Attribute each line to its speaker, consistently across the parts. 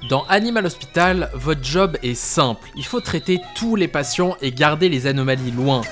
Speaker 1: Dans Animal Hospital, votre job est simple. Il faut traiter tous les patients et garder les anomalies loin.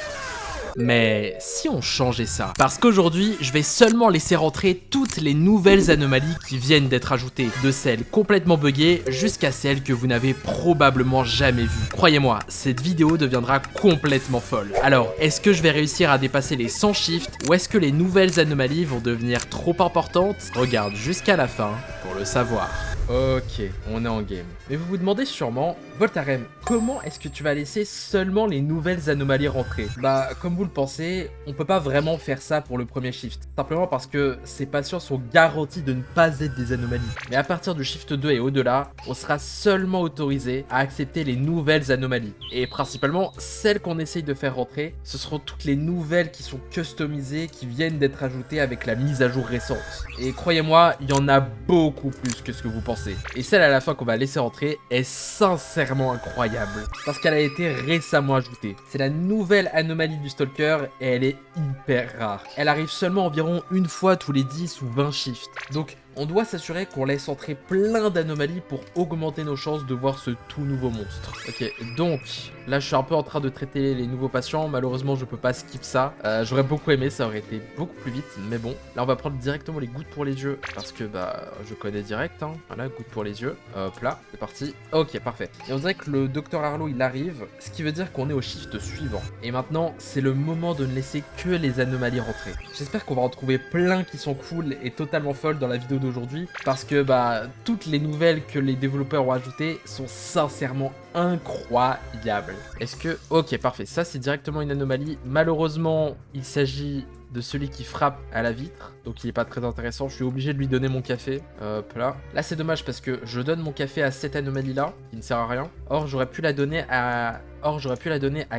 Speaker 1: Mais si on changeait ça? Parce qu'aujourd'hui, je vais seulement laisser rentrer toutes les nouvelles anomalies qui viennent d'être ajoutées, de celles complètement buggées jusqu'à celles que vous n'avez probablement jamais vues. Croyez-moi, cette vidéo deviendra complètement folle. Alors, est-ce que je vais réussir à dépasser les 100 shifts ou est-ce que les nouvelles anomalies vont devenir trop importantes? Regarde jusqu'à la fin pour le savoir. Ok, on est en game. Mais vous vous demandez sûrement, Voltarem, comment est-ce que tu vas laisser seulement les nouvelles anomalies rentrer? Bah, comme vous le pensez, on peut pas vraiment faire ça pour le premier shift. Simplement parce que ces patients sont garantis de ne pas être des anomalies. Mais à partir du shift 2 et au-delà, on sera seulement autorisé à accepter les nouvelles anomalies. Et principalement, celles qu'on essaye de faire rentrer, ce seront toutes les nouvelles qui sont customisées, qui viennent d'être ajoutées avec la mise à jour récente. Et croyez-moi, il y en a beaucoup plus que ce que vous pensez. Et celle à la fin qu'on va laisser rentrer est sincèrement incroyable parce qu'elle a été récemment ajoutée. C'est la nouvelle anomalie du Stalker et elle est hyper rare. Elle arrive seulement environ une fois tous les 10 ou 20 shifts. Donc on doit s'assurer qu'on laisse entrer plein d'anomalies pour augmenter nos chances de voir ce tout nouveau monstre. Ok, donc là je suis un peu en train de traiter les nouveaux patients. Malheureusement je peux pas skip ça. J'aurais beaucoup aimé, ça aurait été beaucoup plus vite. Mais bon, là on va prendre directement les gouttes pour les yeux parce que bah je connais direct. Hein. Voilà, gouttes pour les yeux. Hop là, c'est parti. Ok, parfait. Et on dirait que le docteur Harlow il arrive, ce qui veut dire qu'on est au shift suivant. Et maintenant c'est le moment de ne laisser que les anomalies rentrer. J'espère qu'on va en trouver plein qui sont cool et totalement folles dans la vidéo d'aujourd'hui parce que bah toutes les nouvelles que les développeurs ont ajoutées sont sincèrement incroyables. Est-ce que... Ok, parfait. Ça, c'est directement une anomalie. Malheureusement, il s'agit de celui qui frappe à la vitre. Donc, il n'est pas très intéressant. Je suis obligé de lui donner mon café. Hop là. Là, c'est dommage parce que je donne mon café à cette anomalie-là, qui ne sert à rien. Or, j'aurais pu la donner à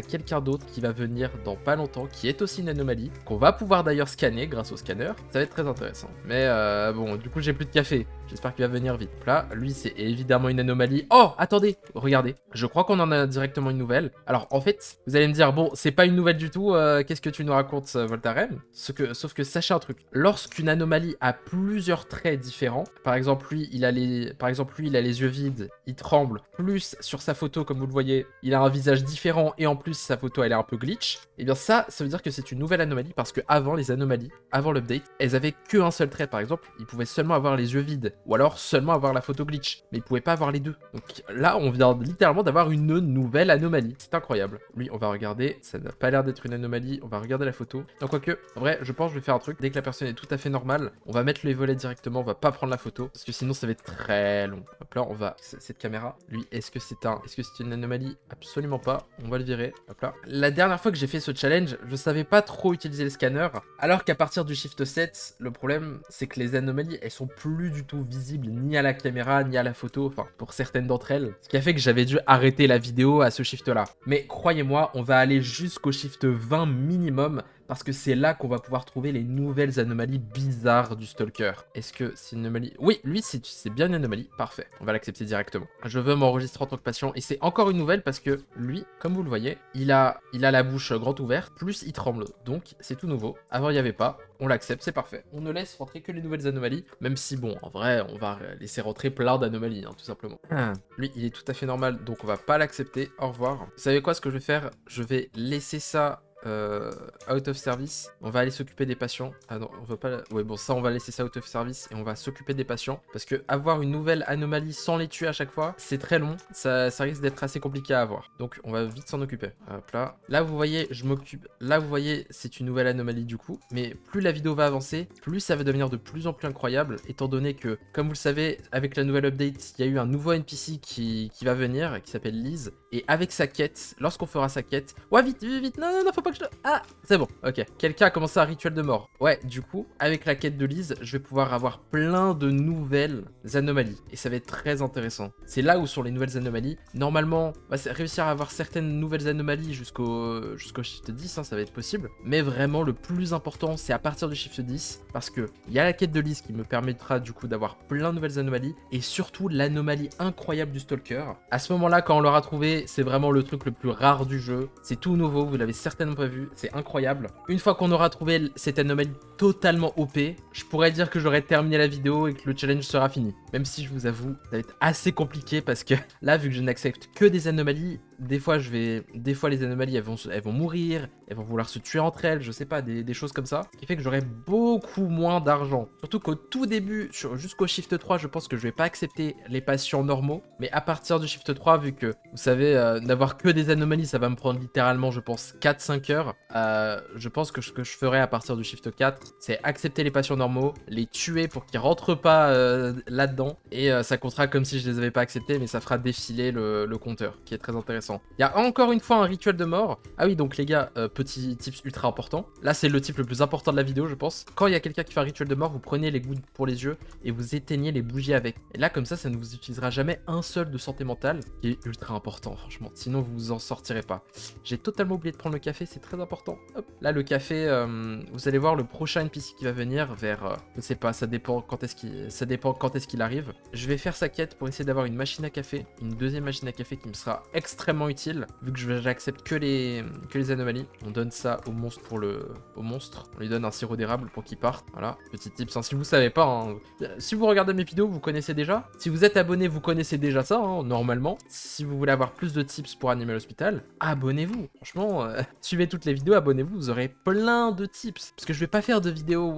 Speaker 1: quelqu'un d'autre qui va venir dans pas longtemps, qui est aussi une anomalie, qu'on va pouvoir d'ailleurs scanner grâce au scanner. Ça va être très intéressant. Mais bon, du coup, j'ai plus de café. J'espère qu'il va venir vite. Là, lui, c'est évidemment une anomalie. Oh, attendez, regardez. Je crois qu'on en a directement une nouvelle. Alors, en fait, vous allez me dire, bon, c'est pas une nouvelle du tout. Qu'est-ce que tu nous racontes, Voltarem? Sauf que sachez un truc. Lorsqu'une anomalie a plusieurs traits différents, par exemple, lui, il a les yeux vides, il tremble. Plus sur sa photo, comme vous le voyez, il a un visage différent et en plus sa photo elle est un peu glitch, et bien ça veut dire que c'est une nouvelle anomalie parce que avant les anomalies, avant l'update, elles avaient qu'un seul trait. Par exemple, ils pouvaient seulement avoir les yeux vides ou alors seulement avoir la photo glitch, mais ils pouvaient pas avoir les deux. Donc là on vient littéralement d'avoir une nouvelle anomalie, c'est incroyable. Lui on va regarder, ça n'a pas l'air d'être une anomalie, on va regarder la photo. Donc quoique, en vrai je pense que je vais faire un truc, dès que la personne est tout à fait normale, on va mettre les volets directement, on va pas prendre la photo parce que sinon ça va être très long. Hop là on va, cette caméra, lui est-ce que c'est une anomalie? Absolument pas. On va le virer. Hop là. La dernière fois que j'ai fait ce challenge, je savais pas trop utiliser le scanner. Alors qu'à partir du shift 7, le problème, c'est que les anomalies, elles sont plus du tout visibles ni à la caméra, ni à la photo. Enfin, pour certaines d'entre elles. Ce qui a fait que j'avais dû arrêter la vidéo à ce shift-là. Mais croyez-moi, on va aller jusqu'au shift 20 minimum. Parce que c'est là qu'on va pouvoir trouver les nouvelles anomalies bizarres du Stalker. Est-ce que c'est une anomalie? Oui, lui, c'est bien une anomalie. Parfait. On va l'accepter directement. Je veux m'enregistrer en tant que patient. Et c'est encore une nouvelle parce que lui, comme vous le voyez, il a la bouche grande ouverte, plus il tremble. Donc, c'est tout nouveau. Avant, il n'y avait pas. On l'accepte, c'est parfait. On ne laisse rentrer que les nouvelles anomalies. Même si, bon, en vrai, on va laisser rentrer plein d'anomalies, hein, tout simplement. Lui, il est tout à fait normal. Donc, on va pas l'accepter. Au revoir. Vous savez quoi, ce que je vais faire? Je vais laisser ça... out of service, on va aller s'occuper des patients. Ah non, on veut pas. Ouais, bon, ça, on va laisser ça out of service et on va s'occuper des patients parce que avoir une nouvelle anomalie sans les tuer à chaque fois, c'est très long. Ça risque d'être assez compliqué à avoir. Donc, on va vite s'en occuper. Hop là. Là, vous voyez, je m'occupe. Là, vous voyez, c'est une nouvelle anomalie du coup. Mais plus la vidéo va avancer, plus ça va devenir de plus en plus incroyable, étant donné que, comme vous le savez, avec la nouvelle update, il y a eu un nouveau NPC qui va venir, qui s'appelle Liz. Et avec sa quête, lorsqu'on fera sa quête. Ouais, vite, non, faut pas que je. Ah, c'est bon, ok. Quelqu'un a commencé un rituel de mort. Ouais, du coup, avec la quête de Liz, je vais pouvoir avoir plein de nouvelles anomalies. Et ça va être très intéressant. C'est là où sont les nouvelles anomalies. Normalement, on va réussir à avoir certaines nouvelles anomalies jusqu'au shift 10, hein, ça va être possible. Mais vraiment, le plus important, c'est à partir du shift 10. Parce que il y a la quête de Liz qui me permettra du coup d'avoir plein de nouvelles anomalies. Et surtout, l'anomalie incroyable du Stalker. À ce moment-là, quand on l'aura trouvé, c'est vraiment le truc le plus rare du jeu. C'est tout nouveau, vous l'avez certainement prévu, c'est incroyable. Une fois qu'on aura trouvé cette anomalie totalement OP, je pourrais dire que j'aurais terminé la vidéo et que le challenge sera fini. Même si je vous avoue, ça va être assez compliqué parce que là, vu que je n'accepte que des anomalies, des fois les anomalies elles vont mourir, elles vont vouloir se tuer entre elles, je sais pas, des choses comme ça, ce qui fait que j'aurai beaucoup moins d'argent. Surtout qu'au tout début, jusqu'au shift 3, je pense que je vais pas accepter les patients normaux, mais à partir du shift 3, vu que vous savez, n'avoir que des anomalies, ça va me prendre littéralement, je pense, 4-5 heures. Je pense que ce que je ferai à partir du shift 4, c'est accepter les patients normaux, les tuer pour qu'ils rentrent pas là-dedans, et ça comptera comme si je les avais pas acceptés, mais ça fera défiler le compteur, qui est très intéressant. Il y a encore une fois un rituel de mort. Ah oui, donc les gars, petit tips ultra important. Là, c'est le type le plus important de la vidéo, je pense. Quand il y a quelqu'un qui fait un rituel de mort, vous prenez les gouttes pour les yeux et vous éteignez les bougies avec. Et là, comme ça ne vous utilisera jamais un seul de santé mentale, qui est ultra important, franchement. Sinon, vous vous en sortirez pas. J'ai totalement oublié de prendre le café, c'est très important. Hop. Là, le café, vous allez voir le prochain NPC qui va venir vers, je sais pas, ça dépend quand est-ce qu'il arrive. Je vais faire sa quête pour essayer d'avoir une machine à café, une deuxième machine à café qui me sera extrêmement utile, vu que j'accepte que les anomalies. On donne ça au monstre au monstre. On lui donne un sirop d'érable pour qu'il parte. Voilà, petit tips. Hein. Si vous savez pas, hein, si vous regardez mes vidéos, vous connaissez déjà. Si vous êtes abonné, vous connaissez déjà ça, hein, normalement. Si vous voulez avoir plus de tips pour Animal Hospital, abonnez-vous. Franchement, suivez toutes les vidéos, abonnez-vous, vous aurez plein de tips. Parce que je vais pas faire de vidéo,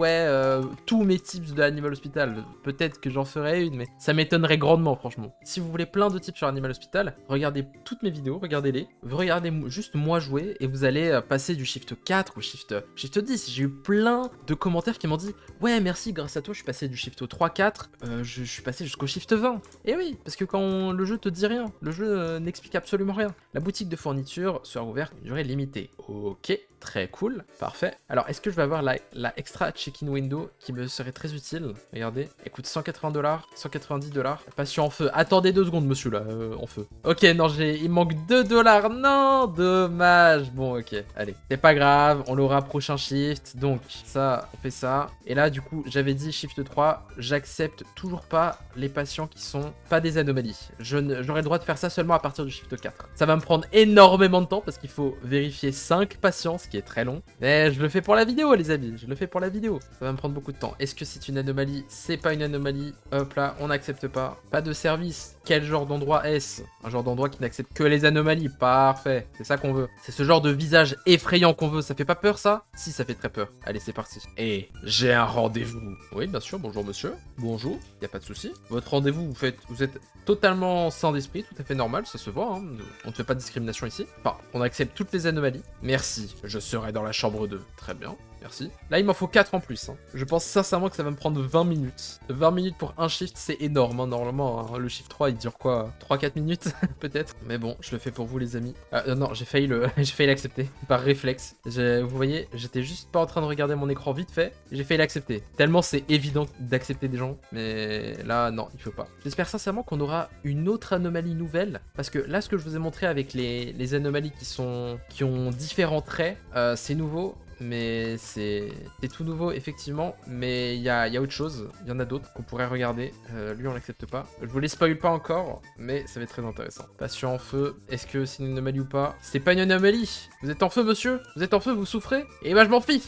Speaker 1: tous mes tips de Animal Hospital. Peut-être que j'en ferai une, mais ça m'étonnerait grandement, franchement. Si vous voulez plein de tips sur Animal Hospital, regardez toutes mes vidéos, regardez-les. Vous regardez juste moi jouer et vous allez passer du shift 4 au shift 10. J'ai eu plein de commentaires qui m'ont dit « Ouais, merci, grâce à toi, je suis passé du shift 3-4, je suis passé jusqu'au shift 20. » Et oui, parce que quand le jeu te dit rien, le jeu n'explique absolument rien. La boutique de fourniture sera ouverte une durée limitée. Ok, très cool, parfait. Alors, est-ce que je vais avoir la extra check-in window qui me serait très utile? Regardez, elle coûte 180 $, 190 $. Patient en feu. Attendez 2 secondes, monsieur, là, en feu. Ok, non, il manque 2 $. Non, dommage. Bon, ok, allez. C'est pas grave, on l'aura prochain shift. Donc, ça, on fait ça. Et là, du coup, j'avais dit shift 3, j'accepte toujours pas les patients qui sont pas des anomalies. J'aurai le droit de faire ça seulement à partir du shift 4. Ça va me prendre énormément de temps parce qu'il faut vérifier 5 patients, ce qui est très long. Mais je le fais pour la vidéo, les amis. Je le fais pour la vidéo. Ça va me prendre beaucoup de temps. Est-ce que c'est une anomalie? C'est pas une anomalie. Hop là, on n'accepte pas. Pas de service. Quel genre d'endroit est-ce? Un genre d'endroit qui n'accepte que les anomalies. Parfait. C'est ça qu'on veut. C'est ce genre de visage effrayant qu'on veut. Ça fait pas peur, ça? Si, ça fait très peur. Allez, c'est parti. Et j'ai un rendez-vous. Oui, bien sûr. Bonjour, monsieur. Bonjour. Y a pas de souci. Votre rendez-vous, vous êtes totalement sain d'esprit, tout à fait normal. Ça se voit. Hein. On ne fait pas de discrimination ici. Enfin, on accepte toutes les anomalies. Merci. Je serai dans la chambre 2. Très bien. Merci. Là, il m'en faut 4 en plus. Hein. Je pense sincèrement que ça va me prendre 20 minutes. 20 minutes pour un shift, c'est énorme. Hein, normalement, hein. Le shift 3, il dure quoi? 3-4 minutes, peut-être. Mais bon, je le fais pour vous, les amis. Non, j'ai failli l'accepter. Par réflexe. Vous voyez, j'étais juste pas en train de regarder mon écran vite fait. J'ai failli l'accepter. Tellement c'est évident d'accepter des gens. Mais là, non, il faut pas. J'espère sincèrement qu'on aura une autre anomalie nouvelle. Parce que là, ce que je vous ai montré avec les anomalies qui ont différents traits, c'est nouveau. Mais c'est tout nouveau, effectivement. Mais il y a autre chose. Il y en a d'autres qu'on pourrait regarder. Lui, on l'accepte pas. Je vous les spoil pas encore, mais ça va être très intéressant. Patient en feu. Est-ce que c'est une anomalie ou pas? C'est pas une anomalie. Vous êtes en feu, monsieur? Vous êtes en feu, vous souffrez? Et bah, je m'en fiche.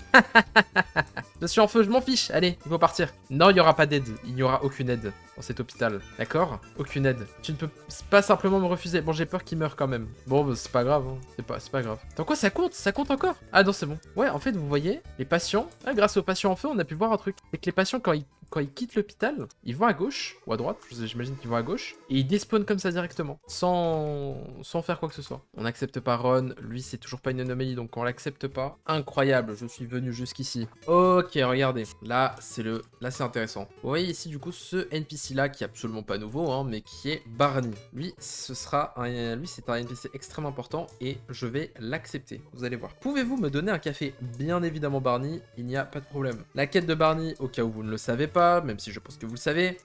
Speaker 1: Je suis en feu, je m'en fiche. Allez, il faut partir. Non, il n'y aura pas d'aide. Il n'y aura aucune aide dans cet hôpital. D'accord? Aucune aide. Tu ne peux pas simplement me refuser. Bon, j'ai peur qu'il meure quand même. Bon, bah, c'est pas grave. Hein. C'est pas grave. Attends, quoi, ça compte? Ça compte encore? Ah non, c'est bon. Ouais, en fait, vous voyez, les patients, grâce aux patients en feu, on a pu voir un truc. C'est que les patients, quand ils quittent l'hôpital, ils vont à gauche, ou à droite, j'imagine qu'ils vont à gauche, et ils despawnent comme ça directement, sans faire quoi que ce soit. On n'accepte pas Ron, lui c'est toujours pas une anomalie, donc on l'accepte pas. Incroyable, je suis venu jusqu'ici. Ok, regardez, là c'est intéressant. Vous voyez ici du coup ce NPC là, qui est absolument pas nouveau, hein, mais qui est Barney. Lui, c'est un NPC extrêmement important, et je vais l'accepter, vous allez voir. Pouvez-vous me donner un café? Bien évidemment Barney, il n'y a pas de problème. La quête de Barney, au cas où vous ne le savez pas, pas, même si je pense que vous le savez.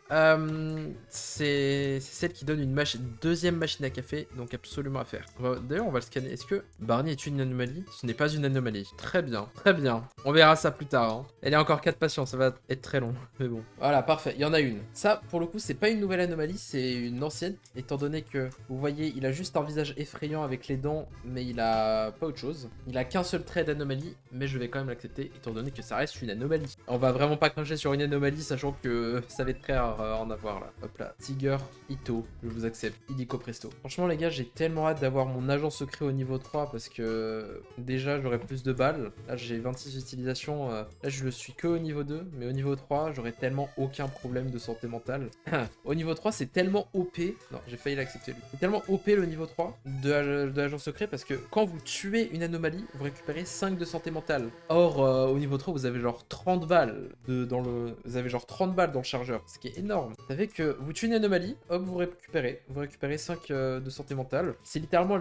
Speaker 1: C'est celle qui donne une deuxième machine à café, donc absolument à faire. D'ailleurs, on va le scanner. Est-ce que Barney est une anomalie? Ce n'est pas une anomalie. Très bien, très bien. On verra ça plus tard. Hein. Elle est encore 4 patients, ça va être très long. Mais bon. Voilà, parfait. Il y en a une. Ça, pour le coup, c'est pas une nouvelle anomalie, c'est une ancienne, étant donné que, vous voyez, il a juste un visage effrayant avec les dents, mais il a pas autre chose. Il a qu'un seul trait d'anomalie, mais je vais quand même l'accepter, étant donné que ça reste une anomalie. On va vraiment pas cracher sur une anomalie, sachant que ça va être très rare en avoir là. Hop là. Tiger, Ito, je vous accepte. Illico Presto. Franchement, les gars, j'ai tellement hâte d'avoir mon agent secret au niveau 3 parce que déjà, j'aurai plus de balles. Là, j'ai 26 utilisations. Là, je le suis que au niveau 2, mais au niveau 3, j'aurai tellement aucun problème de santé mentale. Au niveau 3, c'est tellement OP. Non, j'ai failli l'accepter lui. C'est tellement OP le niveau 3 de l'agent secret parce que quand vous tuez une anomalie, vous récupérez 5 de santé mentale. Or, au niveau 3, vous avez genre 30 balles vous avez genre 30 balles dans le chargeur, ce qui est énorme. Vous savez que vous tuez une anomalie, hop, vous récupérez 5 de santé mentale. C'est littéralement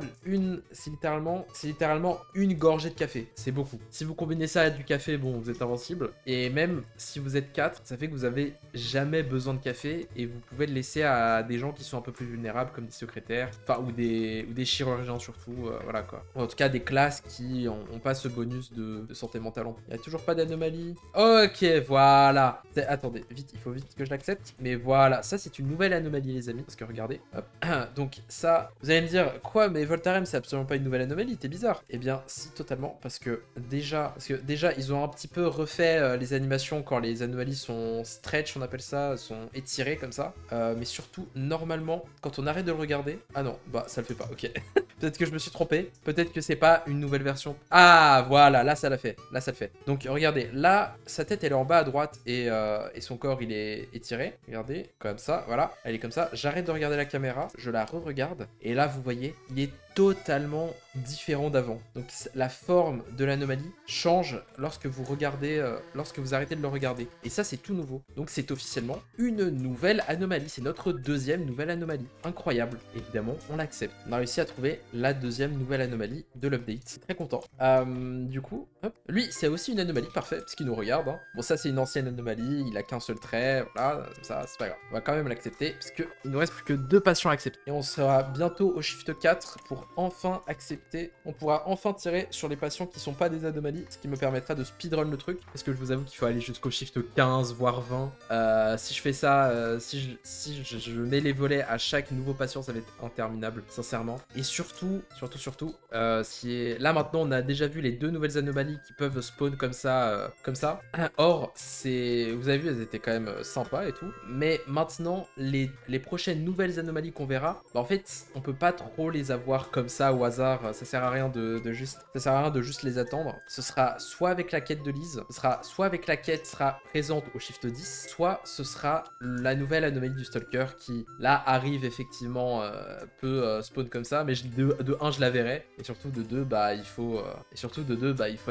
Speaker 1: une gorgée de café. C'est beaucoup. Si vous combinez ça à du café, bon, vous êtes invincible. Et même si vous êtes 4, ça fait que vous avez jamais besoin de café et vous pouvez le laisser à des gens qui sont un peu plus vulnérables comme des secrétaires, enfin ou des chirurgiens surtout, voilà quoi. Ou en tout cas des classes qui ont pas ce bonus de santé mentale. Il n'y a toujours pas d'anomalie. Ok, voilà. Attendez, vite, il faut vite que je l'accepte. Mais voilà, ça c'est une nouvelle anomalie les amis, parce que regardez, hop. Donc ça, vous allez me dire, quoi, mais Voltarem c'est absolument pas une nouvelle anomalie, t'es bizarre. Eh bien si, totalement, parce que déjà ils ont un petit peu refait les animations quand les anomalies sont stretch, on appelle ça, sont étirées comme ça. Mais surtout, normalement, quand on arrête de le regarder, ah non, bah ça le fait pas, ok. Peut-être que je me suis trompé, peut-être que c'est pas une nouvelle version. Ah voilà, là ça l'a fait, là ça le fait. Donc regardez, là sa tête elle est en bas à droite et son corps il est étiré. Regardez, comme ça, voilà, elle est comme ça. J'arrête de regarder la caméra, je la re-regarde et là vous voyez, il est totalement différent d'avant. Donc la forme de l'anomalie change lorsque vous regardez, lorsque vous arrêtez de le regarder. Et ça c'est tout nouveau. Donc c'est officiellement une nouvelle anomalie. C'est notre deuxième nouvelle anomalie. Incroyable. Évidemment, on l'accepte. On a réussi à trouver la deuxième nouvelle anomalie de l'update. Très content. Du coup, hop. Lui c'est aussi une anomalie, parfait, parce qu'il nous regarde. Hein. Bon ça c'est une ancienne anomalie, il a qu'un seul trait, voilà, ça c'est pas grave. On va quand même l'accepter, parce qu'il nous reste plus que 2 patients à accepter. Et on sera bientôt au shift 4 pour enfin accepter, on pourra enfin tirer sur les patients qui sont pas des anomalies, ce qui me permettra de speedrun le truc, parce que je vous avoue qu'il faut aller jusqu'au shift 15, voire 20. Si je fais ça, si je mets les volets à chaque nouveau patient, ça va être interminable, sincèrement. Et surtout, là maintenant, on a déjà vu les 2 nouvelles anomalies qui peuvent spawn comme ça. Or, vous avez vu, elles étaient quand même sympas et tout, mais maintenant, les prochaines nouvelles anomalies qu'on verra, bah en fait, on peut pas trop les avoir comme ça au hasard, ça sert à rien de juste les attendre. Ce sera soit avec la quête de Lise, soit avec la quête sera présente au shift 10, soit ce sera la nouvelle anomalie du Stalker qui là arrive effectivement peut spawn comme ça, mais de 1 je la verrai, et surtout de 2 bah il faut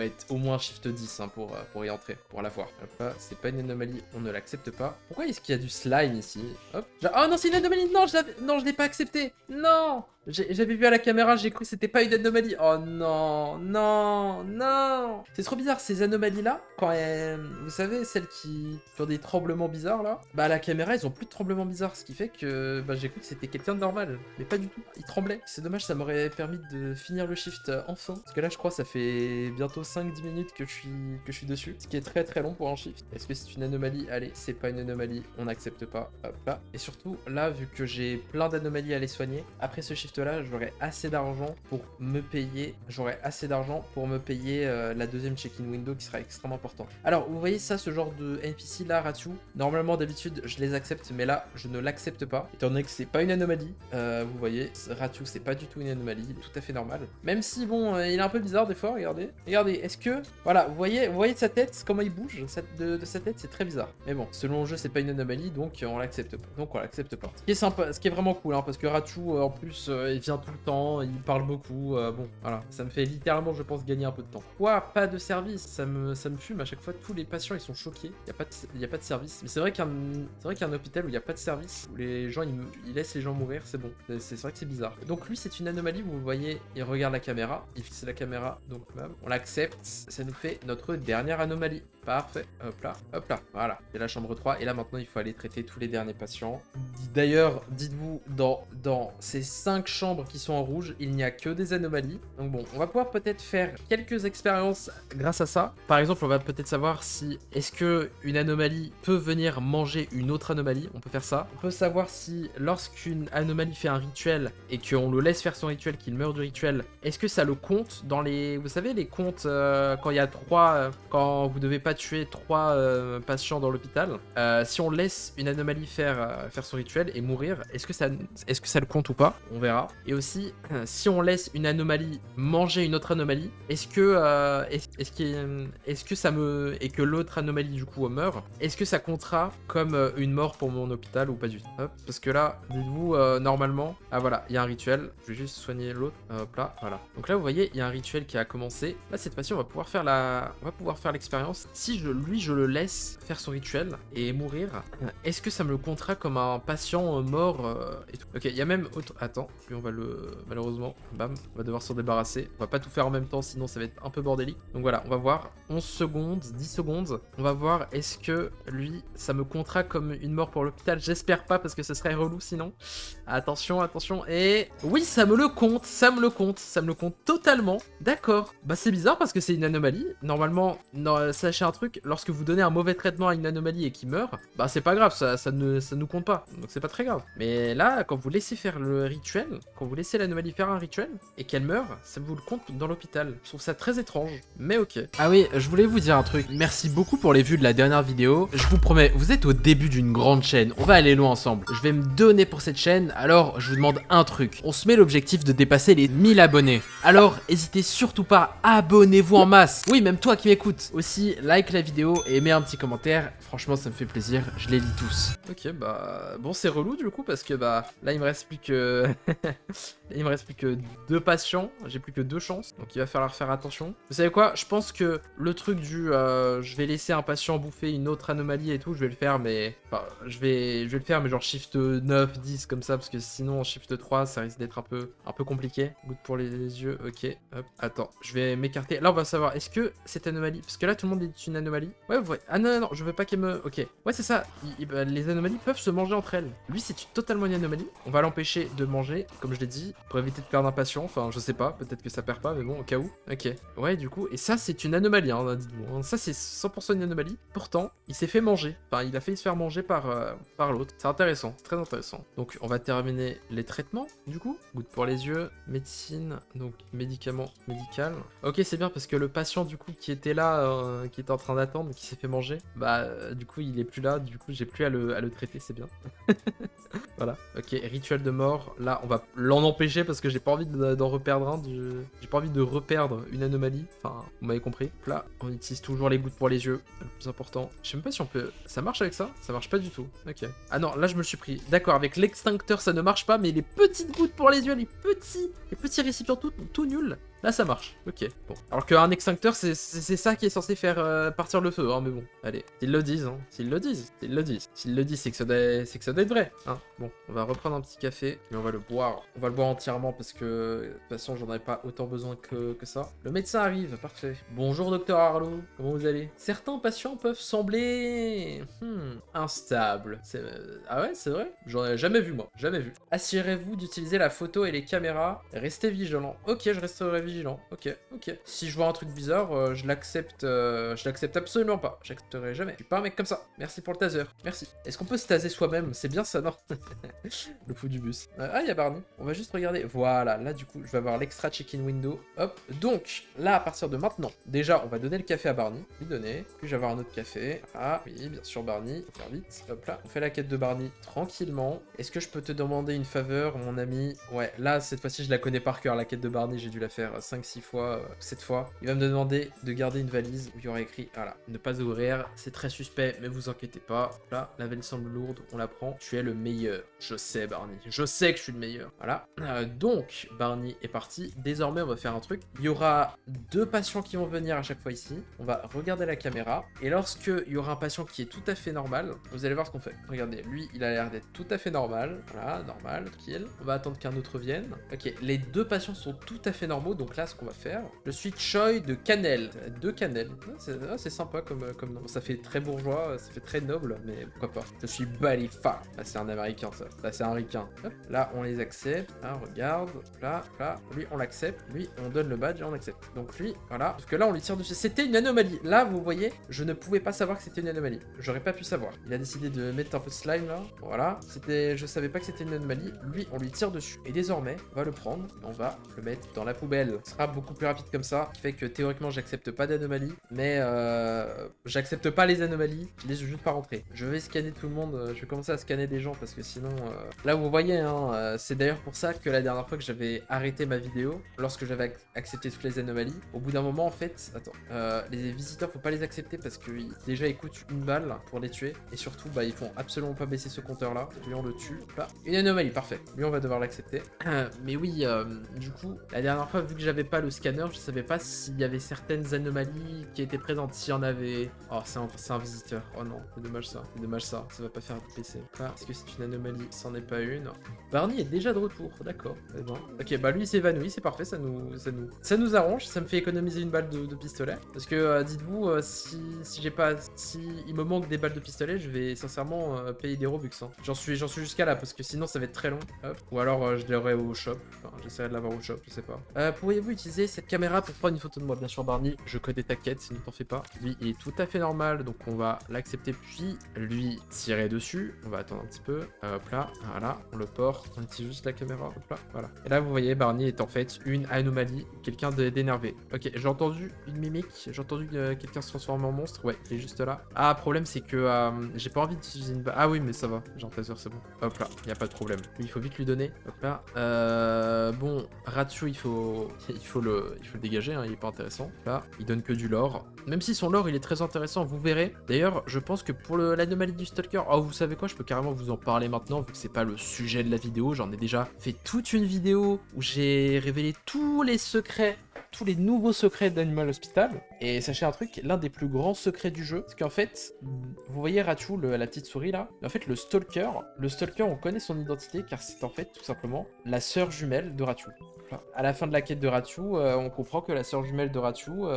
Speaker 1: être au moins shift 10 hein, pour y entrer, pour la voir. Hop, c'est pas une anomalie, on ne l'accepte pas. Pourquoi est-ce qu'il y a du slime ici? Hop. Oh non, c'est une anomalie, non, je l'ai pas accepté. Non, j'avais vu à la caméra, j'ai cru que c'était pas une anomalie. Oh non, non, non. C'est trop bizarre ces anomalies là, quand vous savez, celles qui ont des tremblements bizarres là, bah à la caméra ils ont plus de tremblements bizarres, ce qui fait que bah, j'ai cru que c'était quelqu'un de normal, mais pas du tout, il tremblait. C'est dommage, ça m'aurait permis de finir le shift enfin, parce que là je crois que ça fait bientôt 5-10 minutes que je suis dessus, ce qui est très très long pour un shift. Est-ce que c'est une anomalie? Allez, c'est pas une anomalie, on n'accepte pas. Hop là. Et surtout là, vu que j'ai plein d'anomalies à les soigner, après ce shift là j'aurai assez d'argent pour me payer, la deuxième check-in window qui sera extrêmement important. Alors vous voyez ça, ce genre de NPC là, Ratu, normalement d'habitude je les accepte, mais là je ne l'accepte pas, étant donné que c'est pas une anomalie. Vous voyez, Ratu c'est pas du tout une anomalie, il est tout à fait normal, même si bon il est un peu bizarre des fois. Regardez, est-ce que, voilà, vous voyez de sa tête, comment il bouge de sa tête, c'est très bizarre, mais bon, selon le jeu c'est pas une anomalie, donc on l'accepte pas, Ce qui est sympa, ce qui est vraiment cool, hein, parce que Ratu en plus il vient tout le temps, il parle beaucoup, bon, voilà. Ça me fait littéralement, je pense, gagner un peu de temps. Quoi? Pas de service, ça me fume à chaque fois, tous les patients, ils sont choqués, il y a pas de service. Mais c'est vrai qu'un hôpital où il n'y a pas de service, où les gens, ils laissent les gens mourir, c'est bon. C'est vrai que c'est bizarre. Donc lui, c'est une anomalie, vous le voyez, il regarde la caméra, il fixe la caméra, donc on l'accepte, ça nous fait notre dernière anomalie. Parfait, hop là, voilà. Et la chambre 3, et là maintenant il faut aller traiter tous les derniers patients. D'ailleurs, dites-vous, dans ces 5 chambres qui sont en rouge, il n'y a que des anomalies. Donc bon, on va pouvoir peut-être faire quelques expériences grâce à ça. Par exemple, on va peut-être savoir si est-ce que une anomalie peut venir manger une autre anomalie. On peut faire ça. On peut savoir si lorsqu'une anomalie fait un rituel et qu'on le laisse faire son rituel, qu'il meurt du rituel, est-ce que ça le compte dans les... Vous savez, les comptes quand il y a 3... quand vous devez pas tuer 3 patients dans l'hôpital. Si on laisse une anomalie faire son rituel et mourir, est-ce que ça le compte ou pas? On verra. Et aussi, si on laisse une anomalie manger une autre anomalie, est-ce que ça me... et que l'autre anomalie du coup meurt, est-ce que ça comptera comme une mort pour mon hôpital ou pas du tout? Hop, parce que là, dites-vous, normalement... Ah voilà, il y a un rituel. Je vais juste soigner l'autre. Hop là, voilà. Donc là, vous voyez, il y a un rituel qui a commencé. Là, cette fois-ci, on va pouvoir faire l'expérience. Si je le laisse faire son rituel et mourir, est-ce que ça me le comptera comme un patient mort et tout? Ok, il y a même autre... Attends, lui on va le... Malheureusement, bam, on va devoir s'en débarrasser. On va pas tout faire en même temps, sinon ça va être un peu bordélique. Donc voilà, on va voir 11 secondes, 10 secondes. On va voir est-ce que lui, ça me comptera comme une mort pour l'hôpital. J'espère pas parce que ce serait relou sinon. Attention, attention. Et oui, ça me le compte, ça me le compte totalement. D'accord. Bah c'est bizarre parce que c'est une anomalie. Normalement, non, sachez un truc, lorsque vous donnez un mauvais traitement à une anomalie et qu'il meurt, bah c'est pas grave, ça nous compte pas. Donc c'est pas très grave. Mais là, quand vous laissez faire le rituel, quand vous laissez l'anomalie faire un rituel et qu'elle meurt, ça vous le compte dans l'hôpital. Je trouve ça très étrange, mais ok. Ah oui, je voulais vous dire un truc. Merci beaucoup pour les vues de la dernière vidéo. Je vous promets, vous êtes au début d'une grande chaîne. On va aller loin ensemble. Je vais me donner pour cette chaîne, alors je vous demande un truc. On se met l'objectif de dépasser les 1000 abonnés. Alors, n'hésitez surtout pas, abonnez-vous en masse. Oui, même toi qui m'écoutes. Aussi, like la vidéo et mets un petit commentaire. Franchement, ça me fait plaisir. Je les lis tous. Ok, bah... Bon, c'est relou du coup, parce que bah... Là, il me reste plus que... il me reste plus que 2 patients. J'ai plus que 2 chances. Donc, il va falloir faire attention. Vous savez quoi? Je pense que le truc du... je vais laisser un patient bouffer une autre anomalie et tout, je vais le faire, mais... Enfin, je vais le faire, mais genre shift 9, 10, comme ça, parce que sinon, en shift 3, ça risque d'être un peu compliqué. Goutte pour les yeux, ok. Hop, attends, je vais m'écarter. Là, on va savoir, est-ce que cette anomalie... Parce que là, tout le monde est une anomalie. Ouais, vous voyez. Ah non, non, non, je veux pas qu'elle me... Ok. Ouais, c'est ça. Bah, les anomalies peuvent se manger entre elles. Lui, c'est totalement une anomalie. On va l'empêcher de manger, comme je l'ai dit, pour éviter de perdre un patient. Enfin, je sais pas, peut-être que ça perd pas, mais bon, au cas où. Ok. Ouais, du coup, et ça, c'est une anomalie, hein, dites-vous. Ça, c'est 100% une anomalie. Pourtant, il s'est fait manger. Enfin, il a failli se faire manger par l'autre. C'est intéressant, c'est très intéressant. Donc, on va terminer les traitements, du coup. Goutte pour les yeux, médecine, donc médicament médical. Ok, c'est bien parce que le patient, du coup, qui était là, qui était en train d'attendre, qui s'est fait manger, bah, du coup, il est plus là. Du coup, j'ai plus à le traiter, c'est bien. Voilà. Ok, rituel de mort. Là, on va l'en empêcher parce que j'ai pas envie d'en reperdre un. J'ai pas envie de reperdre une anomalie. Enfin, vous m'avez compris. Là, on utilise toujours les gouttes pour les yeux. Le plus important. Je sais même pas si on peut... Ça marche avec ça? Ça marche pas du tout. Ok. Ah non, là, je me le suis pris. D'accord, avec l'extincteur, ça ne marche pas, mais les petites gouttes pour les yeux, les petits récipients tout nuls, là, ça marche. Ok, bon. Alors qu'un extincteur, c'est ça qui est censé faire partir le feu, hein, mais bon. Allez, s'ils le disent, hein. S'ils le disent, c'est que ça doit être vrai, hein. Bon, on va reprendre un petit café, et on va le boire. On va le boire entièrement parce que, de toute façon, j'en avais pas autant besoin que ça. Le médecin arrive, parfait. Bonjour, docteur Arlo, comment vous allez? Certains patients peuvent sembler... instables. Ah ouais, c'est vrai? J'en ai jamais vu, moi. Jamais vu. Assurez-vous d'utiliser la photo et les caméras. Restez vigilant. Ok, je resterai vigilant. Ok. Si je vois un truc bizarre, je l'accepte absolument pas. J'accepterai jamais. Je suis pas un mec comme ça. Merci pour le taser. Merci. Est-ce qu'on peut se taser soi-même? C'est bien ça, non? Le fou du bus. Ah, il y a Barney. On va juste regarder. Voilà, là du coup, je vais avoir l'extra check-in window. Hop. Donc, là, à partir de maintenant, déjà, on va donner le café à Barney. Lui donner. Puis je vais avoir un autre café. Ah, oui, bien sûr, Barney. Faut faire vite. Hop là. On fait la quête de Barney tranquillement. Est-ce que je peux te demander une faveur, mon ami? Ouais, là, cette fois-ci, je la connais par cœur, la quête de Barney. J'ai dû la faire 5-6 fois, 7 fois. Il va me demander de garder une valise où il y aura écrit, voilà, ne pas ouvrir. C'est très suspect, mais vous inquiétez pas. Là, la valise semble lourde, on la prend. Tu es le meilleur. Je sais, Barney. Je sais que je suis le meilleur. Voilà. Donc, Barney est parti. Désormais, on va faire un truc. Il y aura 2 patients qui vont venir à chaque fois ici. On va regarder la caméra. Et lorsque il y aura un patient qui est tout à fait normal, vous allez voir ce qu'on fait. Regardez, lui, il a l'air d'être tout à fait normal. Voilà, normal, tranquille. On va attendre qu'un autre vienne. Ok, les 2 patients sont tout à fait normaux. Donc là, ce qu'on va faire, je suis Choi de Cannelle. 2 cannelles. C'est sympa comme nom. Ça fait très bourgeois, ça fait très noble, mais pourquoi pas. Je suis Balifa. Là, c'est un américain, ça. Là, c'est un ricain. Hop, là, on les accepte. Là, regarde. Là. Lui, on l'accepte. Lui, on donne le badge et on accepte. Donc lui, voilà. Parce que là, on lui tire dessus. C'était une anomalie. Là, vous voyez, je ne pouvais pas savoir que c'était une anomalie. J'aurais pas pu savoir. Il a décidé de mettre un peu de slime, là. Voilà. Je savais pas que c'était une anomalie. Lui, on lui tire dessus. Et désormais, on va le prendre. On va le mettre dans la poubelle. Ce sera beaucoup plus rapide comme ça. Ce qui fait que théoriquement, j'accepte pas d'anomalie. Mais j'accepte pas les anomalies. Je laisse juste pas rentrer. Je vais scanner tout le monde. Je vais commencer à scanner des gens parce que sinon... Là, vous voyez, hein, c'est d'ailleurs pour ça que la dernière fois que j'avais arrêté ma vidéo, lorsque j'avais accepté toutes les anomalies, au bout d'un moment, en fait... Attends. Les visiteurs, faut pas les accepter parce que déjà, ils coûtent une balle pour les tuer. Et surtout, bah, ils font absolument pas baisser ce compteur-là. Lui, on le tue. Là, une anomalie, parfait. Lui, on va devoir l'accepter. Mais oui, du coup, la dernière fois, vu que j'avais pas le scanner, je savais pas s'il y avait certaines anomalies qui étaient présentes. S'il y en avait... Oh, c'est un visiteur. Oh non, c'est dommage ça. C'est dommage ça. Ça va pas faire PC. Ah, est-ce que c'est une anomalie? C'en est pas une. Barney est déjà de retour. D'accord. Eh ben. Ok, bah lui il s'évanouit. C'est parfait. Ça nous arrange. Ça me fait économiser une balle de pistolet. Parce que dites-vous, si il me manque des balles de pistolet, je vais sincèrement payer des Robux. Hein. J'en suis jusqu'à là parce que sinon ça va être très long. Hop. Ou alors je l'aurai au shop. Enfin, j'essaierai de l'avoir au shop. Je sais pas. Pourriez-vous utiliser cette caméra pour prendre une photo de moi? Bien sûr, Barney. Je connais ta quête. Ne t'en fais pas. Lui, il est tout à fait normal. Donc on va l'accepter puis lui tirer dessus. On va attendre un petit peu. Hop là. Voilà. On le porte. On utilise juste la caméra. Hop là. Voilà. Et là, vous voyez, Barney est en fait une anomalie. Quelqu'un d'énervé. Ok, j'ai entendu une mimique. J'ai entendu quelqu'un se transformer en monstre. Ouais, il est juste là. Ah, problème, c'est que j'ai pas envie d'utiliser une balle. Ah oui, mais ça va. J'ai entendu, c'est bon. Hop là. Il n'y a pas de problème. Lui, il faut vite lui donner. Hop là. Bon, Ratio, il faut le dégager. Hein, il est pas intéressant. Là, il donne que du lore. Même si son lore, il est très intéressant. Vous verrez. D'ailleurs, je pense que pour l'anomalie du Stalker, oh, vous savez quoi, je peux carrément vous en parler maintenant, vu que c'est pas le sujet de la vidéo. J'en ai déjà fait toute une vidéo où j'ai révélé tous les secrets, tous les nouveaux secrets d'Animal Hospital. Et sachez un truc, l'un des plus grands secrets du jeu, c'est qu'en fait, vous voyez Rachou, la petite souris là, en fait le Stalker, on connaît son identité car c'est en fait tout simplement la sœur jumelle de Rachou. Enfin, à la fin de la quête de Rachou, on comprend que la sœur jumelle de Rachou,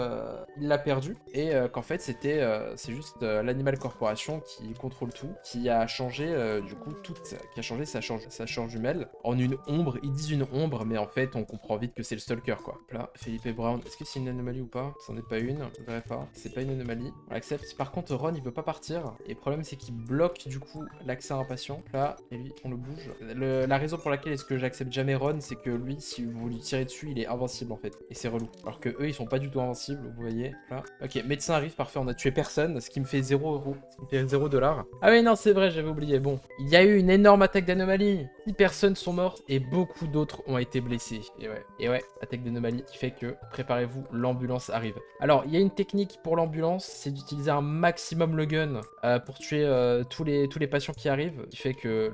Speaker 1: il l'a perdue et qu'en fait c'est juste l'Animal Corporation qui contrôle tout, qui a changé du coup qui a changé sa sœur jumelle en une ombre. Ils disent une ombre, mais en fait on comprend vite que c'est le Stalker quoi. Là, Philippe Brown, est-ce que c'est une anomalie ou pas? C'en est pas une, je dirais pas. C'est pas une anomalie, on l'accepte. Par contre Ron il veut pas partir et le problème c'est qu'il bloque du coup l'accès à un patient. Là, et lui on le bouge. La raison pour laquelle est-ce que j'accepte jamais Ron, c'est que lui si vous lui tirez dessus il est invincible en fait et c'est relou. Alors que eux ils sont pas du tout invincibles, vous voyez. Là, ok, médecin arrive, parfait, on a tué personne, ce qui me fait 0 €, ce qui me fait 0 $. Ah oui non c'est vrai, j'avais oublié. Bon, il y a eu une énorme attaque d'anomalie. 6 personnes sont mortes et beaucoup d'autres ont été blessés. Et ouais, attaque d'anomalie qui fait que préparez-vous, l'ambulance arrive. Alors, il y a une technique pour l'ambulance, c'est d'utiliser un maximum le gun pour tuer tous les patients qui arrivent, qui fait que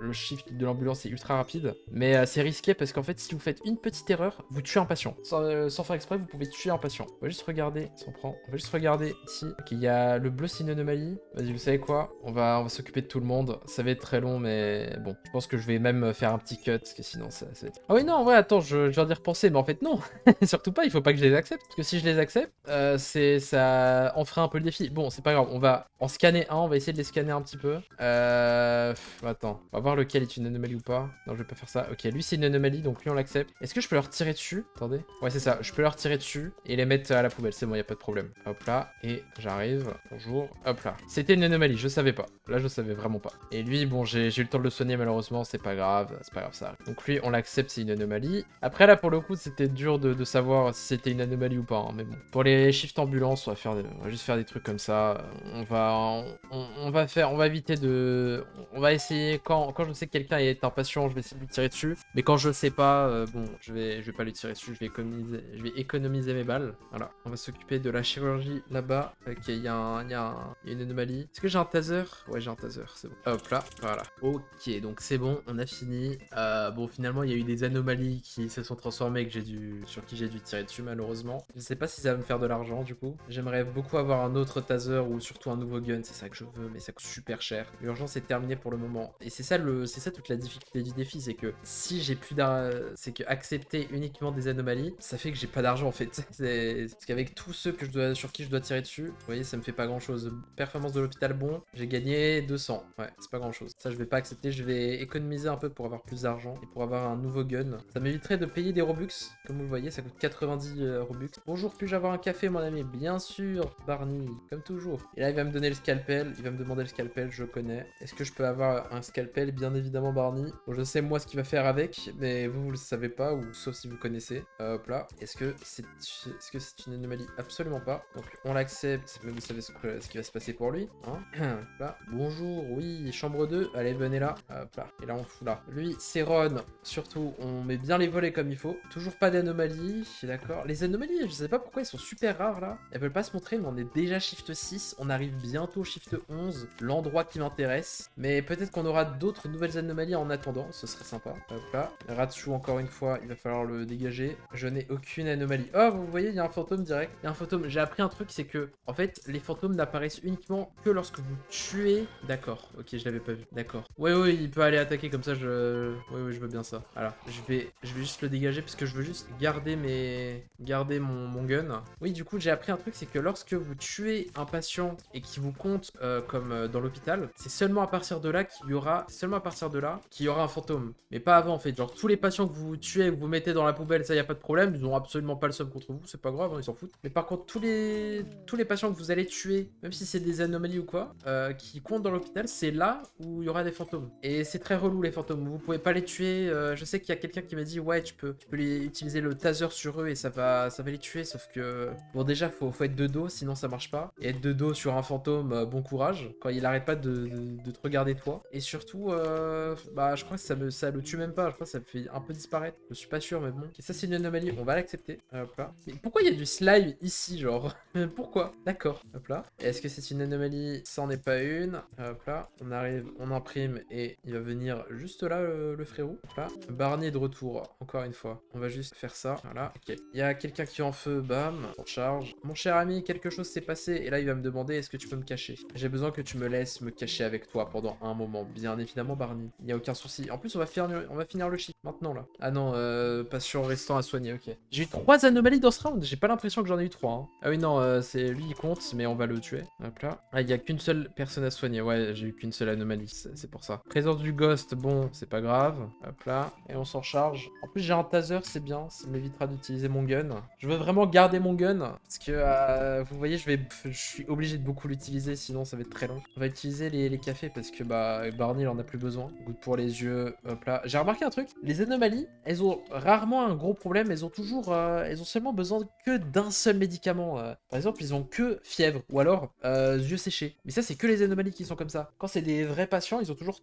Speaker 1: le shift de l'ambulance est ultra rapide. Mais c'est risqué parce qu'en fait, si vous faites une petite erreur, vous tuez un patient. Sans faire exprès, vous pouvez tuer un patient. On va juste regarder, on va juste regarder ici. Ok, il y a le bleu, c'est une anomalie. Vas-y, vous savez quoi? On va s'occuper de tout le monde. Ça va être très long, mais bon, je pense que je vais même faire un petit cut, parce que sinon ça va être... Ah oui, non, ouais, attends, je viens d'y repenser, mais en fait, non. Surtout pas, il faut pas que je les accepte, parce que si je les accepte, ça en ferait un peu le défi. Bon, c'est pas grave, on va en scanner un, on va essayer de les scanner un petit peu. Attends, on va voir lequel est une anomalie ou pas. Non, je vais pas faire ça. Ok, lui c'est une anomalie, donc lui on l'accepte. Est-ce que je peux leur tirer dessus? Attendez. Ouais, c'est ça, je peux leur tirer dessus et les mettre à la poubelle, c'est bon, y a pas de problème. Hop là, et j'arrive, bonjour, hop là. C'était une anomalie, je savais pas. Là, je savais vraiment pas. Et lui, bon, j'ai eu le temps de le soigner malheureusement, c'est pas grave ça arrive. Donc lui, on l'accepte, c'est une anomalie. Après là, pour le coup, c'était dur de savoir si c'était une anomalie ou pas, hein, mais bon. Pour les shifts ambulance, on va juste faire des trucs comme ça. On va éviter de... On va essayer, quand je sais que quelqu'un est impatient, je vais essayer de lui tirer dessus. Mais quand je sais pas, bon, je vais pas lui tirer dessus, je vais économiser mes balles. Voilà, on va s'occuper de la chirurgie là-bas. Ok, il y a une anomalie. Est-ce que j'ai un taser? Ouais, j'ai un taser, c'est bon. Hop là, voilà. Ok, donc c'est bon, on a fini. Bon, finalement, il y a eu des anomalies qui se sont transformées sur qui j'ai dû tirer dessus, malheureusement. Je sais pas si ça va me faire de l'argent, du coup. J'aimerais beaucoup avoir un autre taser ou surtout un nouveau gun, c'est ça que je veux, mais ça coûte super cher. L'urgence est terminée pour le moment. Et c'est ça toute la difficulté du défi, c'est que si j'ai plus d'argent, c'est que accepter uniquement des anomalies, ça fait que j'ai pas d'argent en fait. Parce qu'avec tous ceux sur qui je dois tirer dessus, vous voyez, ça me fait pas grand chose. Performance de l'hôpital, bon, j'ai gagné 200. Ouais, c'est pas grand chose. Ça, je vais pas accepter. Je vais économiser un peu pour avoir plus d'argent et pour avoir un nouveau gun. Ça m'éviterait de payer des Robux. Comme vous le voyez, ça coûte 90 Robux. Bonjour, puis-je avoir un café, mon ami? Bien sûr, Barney, comme toujours. Et là, il va me donner le scalpel. Il va me demander le scalpel, je connais. Est-ce que je peux avoir un scalpel? Bien évidemment, Barney. Bon, je sais moi ce qu'il va faire avec, mais vous le savez pas, ou sauf si vous connaissez. Hop là. Est-ce que c'est une anomalie? Absolument pas. Donc, on l'accepte, mais vous savez ce qui va se passer pour lui. Hein. Là. Bonjour, oui, chambre 2. Allez, venez là. Hop là. Et là, on fout là. Lui, c'est Ron. Surtout, on met bien les volets comme il faut. Toujours pas d'anomalie. D'accord. Les anomalies, je sais pas pourquoi elles sont super rares là. Elles veulent pas se montrer, mais on est déjà shift 6. On arrive bientôt shift 11. L'endroit qui m'intéresse. Mais peut-être qu'on aura d'autres nouvelles anomalies en attendant. Ce serait sympa. Hop là. Ratchou, encore une fois, il va falloir le dégager. Je n'ai aucune anomalie. Oh, vous voyez, il y a un fantôme direct. Il y a un fantôme. J'ai appris un truc, c'est que, en fait, les fantômes n'apparaissent uniquement que lorsque vous tuez. D'accord. Ok, je l'avais pas vu. D'accord. Oui, il peut aller attaquer comme ça. Oui, je veux bien ça. Alors, je vais juste le dégager parce que je veux juste garder mon gun. Oui, du coup, j'ai appris un truc, c'est que lorsque vous tuez un patient et qui vous compte comme dans l'hôpital, c'est seulement à partir de là qu'il y aura un fantôme. Mais pas avant, en fait. Genre, tous les patients que vous tuez et que vous mettez dans la poubelle, ça, y a pas de problème. Ils ont absolument pas le seum contre vous. C'est pas grave, hein, ils s'en foutent. Mais par contre, tous les patients que vous allez tuer, même si c'est des anomalies ou quoi, qui comptent dans l'hôpital, c'est là où il y aura des fantômes. Et c'est très relou, les fantômes. Vous pouvez pas les tuer. Je sais qu'il y a quelqu'un qui m'a dit, ouais, tu peux utiliser le taser sur eux et ça va les tuer. Sauf que, bon, déjà, faut être de dos, sinon ça marche pas. Et être de dos sur un fantôme, bon courage. Quand il arrête pas de te regarder toi. Et surtout, je crois que ça le tue même pas. Je crois que ça le fait un peu disparaître. Je suis pas sûr, mais bon. Et ça, c'est une anomalie. On va l'accepter. Hop là. Mais pourquoi il y a du slime ici, genre? Pourquoi? D'accord. Hop là. Est-ce que c'est une anomalie? Ça en est pas une. Hop là. On arrive, on imprime et il va venir juste là, le frérot. Hop là. Barney est de retour. Encore une fois. On va juste faire ça. Voilà. Ok. Il y a quelqu'un qui est en feu. Bam. On charge. Mon cher ami, quelque chose s'est passé. Et là, il va me demander, est-ce que tu peux me cacher? J'ai besoin que tu me laisses me cacher avec toi pendant un moment. Bien évidemment, Barney. Il n'y a aucun souci. En plus, on va finir le shift maintenant, là. Ah non, patient restant à soigner. Ok. J'ai eu 3 anomalies dans ce round. J'ai pas l'impression que j'en ai eu 3. Hein. Ah oui, non, c'est lui, il compte, mais on va le tuer. Hop là. Ah, il y a qu'une seule personne à soigner. Ouais, j'ai eu qu'une seule anomalie. C'est pour ça. Présence du ghost, bon, c'est pas grave. Hop là. Et on s'en charge. En plus, j'ai un taser, c'est bien. Ça m'évitera d'utiliser mon gun. Je veux vraiment garder mon gun. Parce que, vous voyez, je suis obligé de beaucoup l'utiliser. Sinon, ça va être très long. On va utiliser les cafés parce que, Barney, il en a plus besoin. Goutte pour les yeux. Hop là. J'ai remarqué un truc. Les anomalies, elles ont rarement un gros problème. Elles ont seulement besoin que d'un seul médicament. Par exemple, ils ont que fièvre ou alors yeux séchés. Mais ça, c'est que les anomalies qui sont comme ça. Quand c'est des vrais patients, ils ont toujours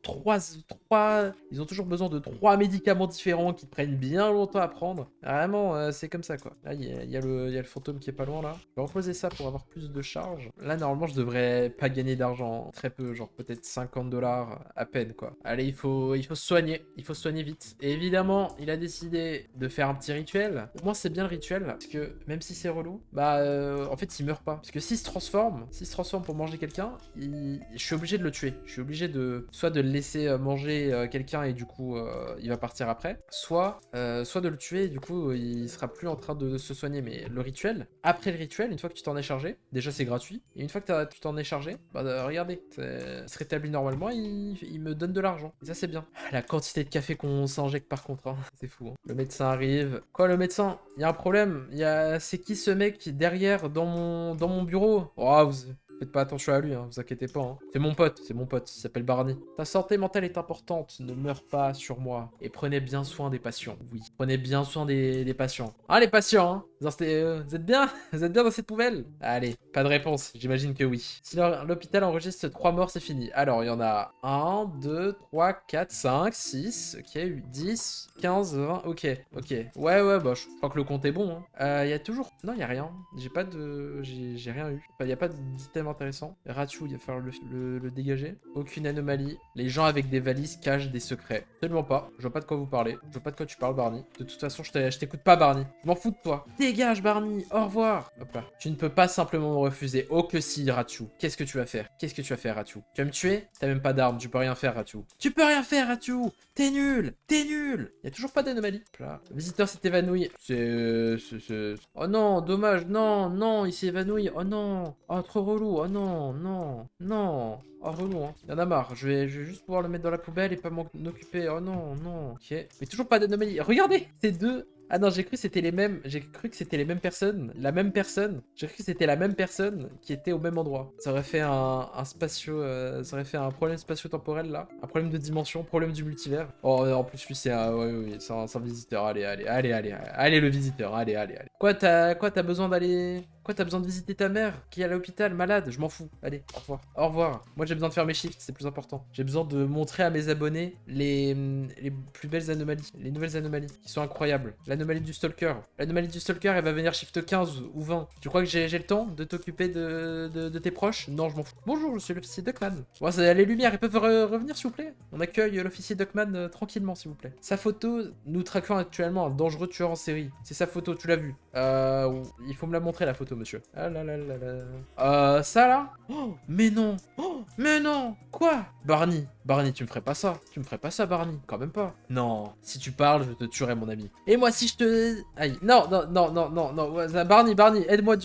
Speaker 1: ils ont toujours besoin de 3 médicaments différents qui prennent bien longtemps à prendre. Vraiment, c'est comme ça, quoi. Là, il y a le fantôme qui est pas loin, là. Je vais reposer ça pour avoir plus de charge. Là, normalement, je devrais pas gagner d'argent. Très peu, genre peut-être 50 $ à peine, quoi. Allez, il faut se soigner. Il faut se soigner vite. Et évidemment, il a décidé de faire un petit rituel. Pour moi, c'est bien le rituel, parce que même si c'est relou, en fait, il meurt pas. Parce que s'il se transforme pour manger quelqu'un, je suis obligé de le tuer. Je suis obligé soit de le laisser manger quelqu'un et du coup, il va partir après, soit de le tuer et du coup, il sera plus en train de se soigner. Mais le rituel, après le rituel, une fois que tu t'en es chargé, déjà c'est gratuit, et une fois que tu t'en es chargé, regardez, il se rétablit normalement, il me donne de l'argent. Et ça, c'est bien. La quantité de café qu'on s'injecte par contre, hein, c'est fou. Hein. Le médecin arrive. Quoi, le médecin? Il y a un problème. C'est qui ce mec derrière dans mon bureau? Oh, faites pas attention à lui, hein, vous inquiétez pas. Hein. C'est mon pote, il s'appelle Barney. Ta santé mentale est importante, ne meurs pas sur moi. Et prenez bien soin des patients, oui. Prenez bien soin des patients. Ah, les patients, hein, Vous êtes bien? Vous êtes bien dans cette poubelle? Allez, pas de réponse, j'imagine que oui. Si l'hôpital enregistre 3 morts, c'est fini. Alors, il y en a 1, 2, 3, 4, 5, 6, ok, 8, 10, 15, 20, ok, ok. Ouais, bah, je crois que le compte est bon, hein. Il y a toujours... Non, il y a rien. J'ai pas de... J'ai rien eu. Enfin, il y a pas d'item intéressant. Ratu, il va falloir le dégager. Aucune anomalie. Les gens avec des valises cachent des secrets. Absolument pas. Je vois pas de quoi vous parlez. Je vois pas de quoi tu parles, Barney. De toute façon, je t'écoute pas, Barney. Je m'en fous de toi. Dégage, Barney. Au revoir. Hop là. Tu ne peux pas simplement me refuser. Oh que si, Ratu. Qu'est-ce que tu vas faire? Qu'est-ce que tu vas faire, Ratu? Tu vas me tuer? T'as même pas d'arme. Tu peux rien faire, Ratu. Tu peux rien faire, Ratu. T'es nul. T'es nul. Y a toujours pas d'anomalie. Là. Le visiteur s'est évanoui. Oh non, dommage. Non, non, il s'est évanoui. Oh non. Oh, trop relou. Oh non, non, non. Oh, relou, hein. Y'en a marre. Je vais juste pouvoir le mettre dans la poubelle et pas m'en occuper. Oh non, non. Ok. Mais toujours pas d'anomalie. Regardez, ces deux. Ah non, j'ai cru que c'était les mêmes. J'ai cru que c'était les mêmes personnes. La même personne. J'ai cru que c'était la même personne qui était au même endroit. Ça aurait fait un spatio. Ça aurait fait un problème spatio-temporel là. Un problème de dimension, problème du multivers. Oh, en plus, lui, c'est un. Oui, c'est un visiteur. Allez, le visiteur. Allez. Quoi, t'as besoin d'aller. Quoi, t'as besoin de visiter ta mère qui est à l'hôpital, malade? Je m'en fous. Allez, au revoir. Au revoir. Moi, j'ai besoin de faire mes shifts, c'est plus important. J'ai besoin de montrer à mes abonnés les plus belles anomalies, les nouvelles anomalies qui sont incroyables. L'anomalie du stalker. L'anomalie du stalker, elle va venir shift 15 ou 20. Tu crois que j'ai le temps de t'occuper de tes proches? Non, je m'en fous. Bonjour, je suis l'officier Duckman. Bon, les lumières, elles peuvent revenir, s'il vous plaît? On accueille l'officier Duckman tranquillement, s'il vous plaît. Sa photo, nous traquons actuellement un dangereux tueur en série. C'est sa photo, tu l'as vu. Il faut me la montrer, la photo, monsieur. Ah là là là là. Ça là? Oh, mais non. Oh, mais non. Quoi? Barney, tu me ferais pas ça. Tu me ferais pas ça, Barney. Quand même pas. Non. Si tu parles, je te tuerai, mon ami. Et moi, si je te... Aïe. Non. Barney, aide-moi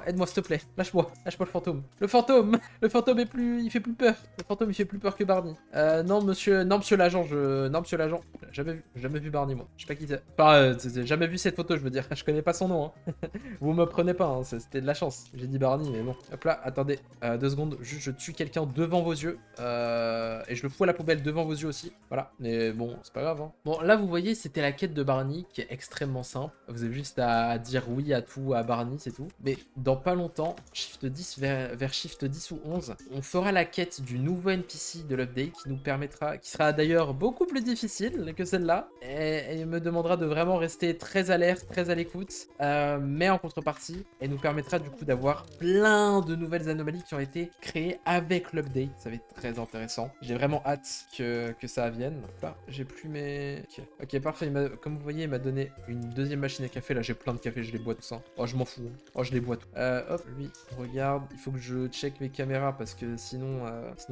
Speaker 1: aide-moi, s'il te plaît. Lâche-moi le fantôme. Le fantôme est plus... Il fait plus peur. Le fantôme, il fait plus peur que Barney. Non, monsieur l'agent, Non, monsieur l'agent. Jamais vu Barney, moi. Je sais pas qui c'est. Enfin, jamais vu cette photo, je veux dire. Je connais pas son nom, hein. Vous me prenez pas, hein. C'était de la chance. J'ai dit Barney, mais bon. Hop là, attendez. 2 secondes. Juste, je tue quelqu'un devant vos yeux. Et je le fous à la poubelle devant vos yeux aussi. Voilà. Mais bon, c'est pas grave, hein. Bon, là, vous voyez, c'était la quête de Barney qui est extrêmement simple. Vous avez juste à dire oui à tout à Barney, c'est tout. Mais dans pas longtemps, Shift 10 vers Shift 10 ou 11, on fera la quête du nouveau NPC de l'update qui nous permettra, qui sera d'ailleurs beaucoup plus difficile que celle-là. Et il me demandera de vraiment rester très alerte, très à l'écoute. Mais en contrepartie, elle nous permettra du coup d'avoir plein de nouvelles anomalies qui ont été créées avec l'update. Ça va être très intéressant. J'ai vraiment hâte que ça vienne. Là, j'ai plus mes... Ok, parfait. Comme vous voyez, il m'a donné une deuxième machine à café. Là, j'ai plein de café, je les bois tout ça. Oh, je m'en fous. Oh, je les bois tout. Hop, lui, regarde. Il faut que je check mes caméras parce que sinon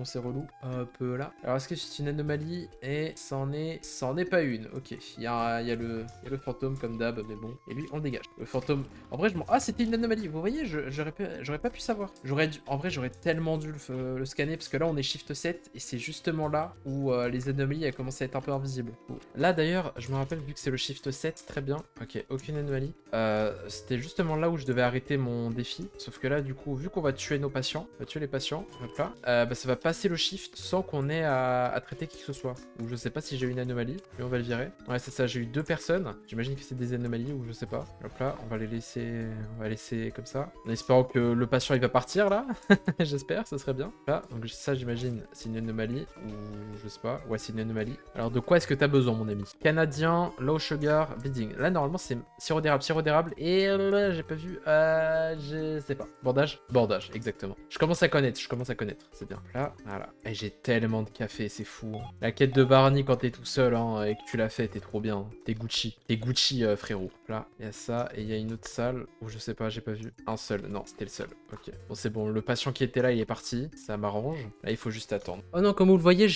Speaker 1: c'est relou. Hop là. Alors, est-ce que c'est une anomalie? Et c'en est pas une. Ok, il y a le fantôme comme d'hab, mais bon. Et lui, on le dégage. Le fantôme... En vrai, Ah, c'était une anomalie. Vous voyez, j'aurais pas pu savoir. En vrai, j'aurais tellement dû le scanner parce que là, on est Shift 7 et c'est justement là où les anomalies elles commencent à être un peu invisibles. Là, d'ailleurs, je me rappelle, vu que c'est le Shift 7, très bien. Ok, aucune anomalie. C'était justement là où je devais arrêter mon défi. Sauf que là, du coup, vu qu'on va tuer nos patients, on va tuer les patients, hop là, bah, ça va passer le Shift sans qu'on ait à traiter qui que ce soit. Donc, je sais pas si j'ai eu une anomalie. Puis on va le virer. Ouais, c'est ça, j'ai eu 2 personnes. J'imagine que c'est des anomalies ou je sais pas. Hop là, on va les laisser comme ça. En espérant que le patient il va partir là. J'espère, ça serait bien. Là, donc ça j'imagine c'est une anomalie ou je sais pas. Ouais, c'est une anomalie. Alors de quoi est-ce que t'as besoin, mon ami? Canadien, low sugar, bleeding. Là normalement c'est sirop d'érable et j'ai pas vu. Je sais pas. Bordage, exactement. Je commence à connaître, c'est bien. Là, voilà. Et j'ai tellement de café, c'est fou. Hein. La quête de Barney quand t'es tout seul hein, et que tu l'as fait, t'es trop bien. T'es Gucci frérot. Là, il y a ça et il y a une autre salle où je sais pas, j'ai pas vu. Un seul, non, c'était le seul. Ok, bon c'est bon, le patient qui était là, il est parti. Ça m'arrange. Là, il faut juste attendre. Oh non, comme vous le voyez,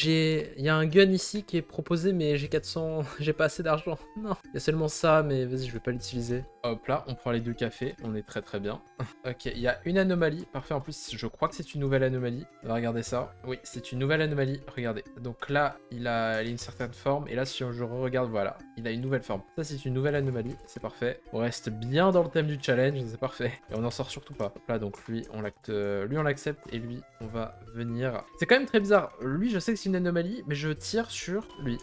Speaker 1: il y a un gun ici qui est proposé, mais j'ai 400, j'ai pas assez d'argent. Non, il y a seulement ça, mais vas-y, je vais pas l'utiliser. Hop là, on prend les 2 cafés, on est très bien. Ok, il y a une anomalie, parfait, en plus, je crois que c'est une nouvelle anomalie. On va regarder ça. Oui, c'est une nouvelle anomalie, regardez. Donc là, il a une certaine forme, et là, si je regarde, voilà, il a une nouvelle forme. Ça, c'est une nouvelle anomalie, c'est parfait. parfait. On reste bien dans le thème du challenge, c'est parfait. Et on n'en sort surtout pas. Hop là, donc lui, on l'accepte et lui, on va venir. C'est quand même très bizarre. Lui, je sais que c'est une anomalie, mais je tire sur lui,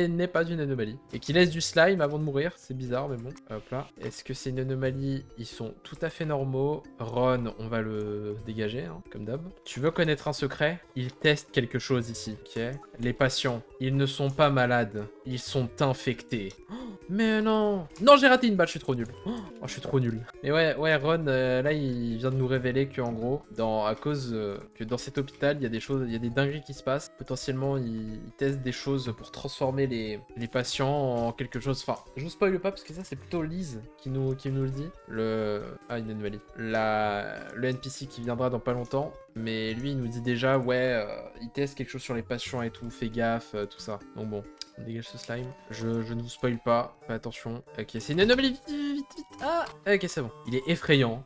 Speaker 1: n'est pas une anomalie. Et qui laisse du slime avant de mourir. C'est bizarre, mais bon. Hop là. Est-ce que c'est une anomalie? Ils sont tout à fait normaux. Ron, on va le dégager, hein, comme d'hab. Tu veux connaître un secret? Il teste quelque chose ici, ok? Les patients, ils ne sont pas malades. Ils sont infectés. Oh, mais non! Non, j'ai raté une balle, je suis trop nul. Oh, je suis trop nul. Mais ouais, Ron, là, il vient de nous révéler qu'en gros, à cause que dans cet hôpital, il y a des choses, il y a des dingueries qui se passent. Potentiellement, il teste des choses pour transformer les patients en quelque chose. Enfin, je vous spoil pas parce que ça, c'est plutôt Liz qui nous le dit. Une anomalie. Le NPC qui viendra dans pas longtemps. Mais lui, il nous dit déjà, ouais, il teste quelque chose sur les patients et tout, fais gaffe, tout ça. Donc bon, on dégage ce slime. Je ne vous spoil pas, fais attention. Ok, c'est une anomalie, vite. Ah, ok, c'est bon. Il est effrayant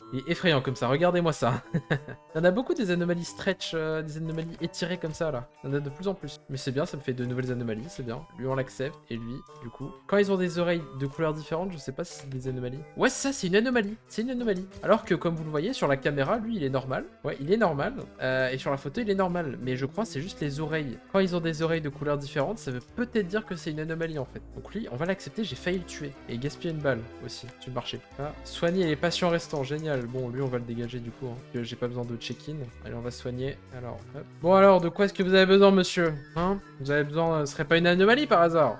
Speaker 1: comme ça, regardez-moi ça. Il y en a beaucoup des anomalies stretch, des anomalies étirées comme ça, là. Il y en a de plus en plus. Mais c'est bien, ça me fait de nouvelles anomalies, c'est bien. Lui, on l'accepte, et lui, du coup. Quand ils ont des oreilles de couleurs différentes, je sais pas si c'est des anomalies. Ouais, ça, c'est une anomalie. C'est une anomalie. Alors que, comme vous le voyez, sur la caméra, lui, il est normal. Ouais, il est normal. Et sur la photo, il est normal. Mais je crois que c'est juste les oreilles. Quand ils ont des oreilles de couleurs différentes, ça veut peut-être dire que c'est une anomalie, en fait. Donc lui, on va l'accepter, j'ai failli le tuer. Et gaspiller une balle, aussi, sur le marché. Ah, soigner les patients restants, génial. Bon, lui, on va le dégager, du coup, hein, parce que j'ai pas besoin de check-in. Allez, on va soigner. Alors, hop. Bon, alors, de quoi est-ce que vous avez besoin, monsieur? Hein? Vous avez besoin... Ce serait pas une anomalie, par hasard?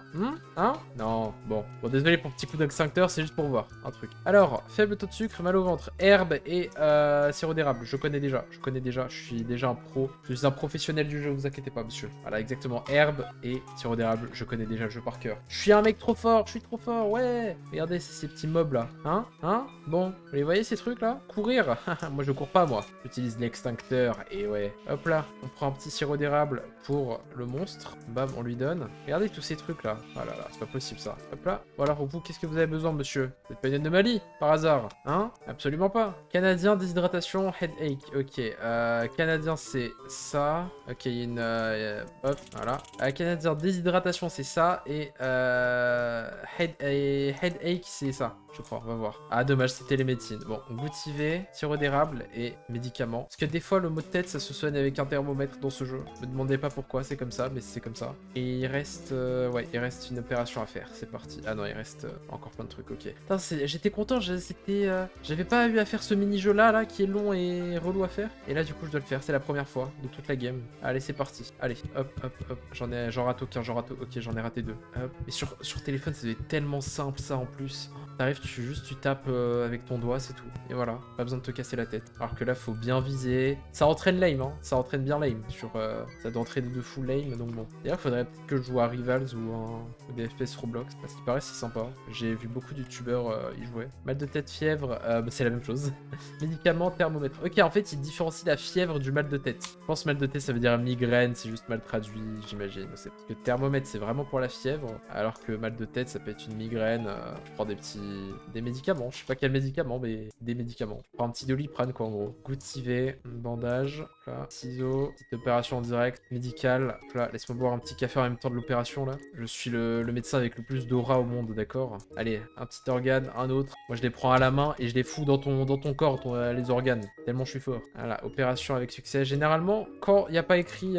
Speaker 1: Hein? Non. Bon, désolé pour le petit coup d'extincteur, c'est juste pour voir un truc. Alors, faible taux de sucre, mal au ventre, herbe et sirop d'érable. Je connais déjà, je suis déjà un pro. Je suis un professionnel du jeu, vous inquiétez pas, monsieur. Voilà, exactement. Herbe et sirop d'érable, je connais déjà le jeu par cœur. Je suis un mec trop fort, je suis trop fort, ouais. Regardez ces petits mobs là. Hein? Bon, vous les voyez ces trucs là? Courir. Moi je cours pas, moi. J'utilise l'extincteur et ouais. Hop là, on prend un petit sirop d'érable pour le monstre. Bam, on lui donne. Regardez tous ces trucs là. Oh là là, c'est pas possible ça. Hop là. Bon alors vous, qu'est-ce que vous avez besoin, monsieur? Vous êtes pas une anomalie par hasard? Hein? Absolument pas. Canadien, déshydratation, headache. Ok. Canadien, c'est ça. Ok, il y a une... hop, voilà. Canadien, déshydratation, c'est ça. Et headache, c'est ça. Je crois, on va voir. Ah, dommage, c'était les médecines. Bon, goutiver, sirop d'érable et médicaments. Parce que des fois, le mot de tête, ça se soigne avec un thermomètre dans ce jeu. Me demandez pas pourquoi, c'est comme ça, mais c'est comme ça. Et il reste... ouais, il reste une opération à faire. C'est parti. Ah non, il reste encore plein de trucs, ok. Putain, j'étais content, j'avais pas eu à faire ce mini-jeu là, qui est long et relou à faire. Et là, du coup, je dois le faire. C'est la première fois de toute la game. Allez, c'est parti. Allez, hop. J'en rate aucun, ok, j'en ai raté 2. Hop. Et sur téléphone, c'est tellement simple, ça, en plus. T'arrives, tu tapes avec ton doigt, c'est tout. Et voilà, pas besoin de te casser la tête. Alors que là, faut bien viser. Ça entraîne l'aim, hein. Ça entraîne bien l'aim. Ça doit entraîner de full l'aim, donc bon. D'ailleurs, faudrait peut-être que je joue à Rivals ou des FPS Roblox, parce qu'il paraît c'est sympa. J'ai vu beaucoup de youtubeurs y jouer. Mal de tête, fièvre, c'est la même chose. Médicaments, thermomètre. Ok, en fait, il différencie la fièvre du mal de tête. Je pense mal de tête, ça veut dire migraine, c'est juste mal traduit, j'imagine. Parce que thermomètre, c'est vraiment pour la fièvre, alors que mal de tête, ça peut être une migraine. Je prends des médicaments, je sais pas quel médicament, mais des médicaments. Je prends un petit Doliprane, quoi, en gros. Goutiver, bandage, là, ciseaux, petite opération en direct, médicale. Là, laisse-moi boire un petit café en même temps de l'opération, là. Je suis le médecin avec le plus d'aura au monde, d'accord? Allez, un petit organe, un autre. Moi, je les prends à la main et je les fous dans ton corps, les organes. Tellement je suis fort. Voilà, opération avec succès. Généralement, quand il n'y a pas écrit...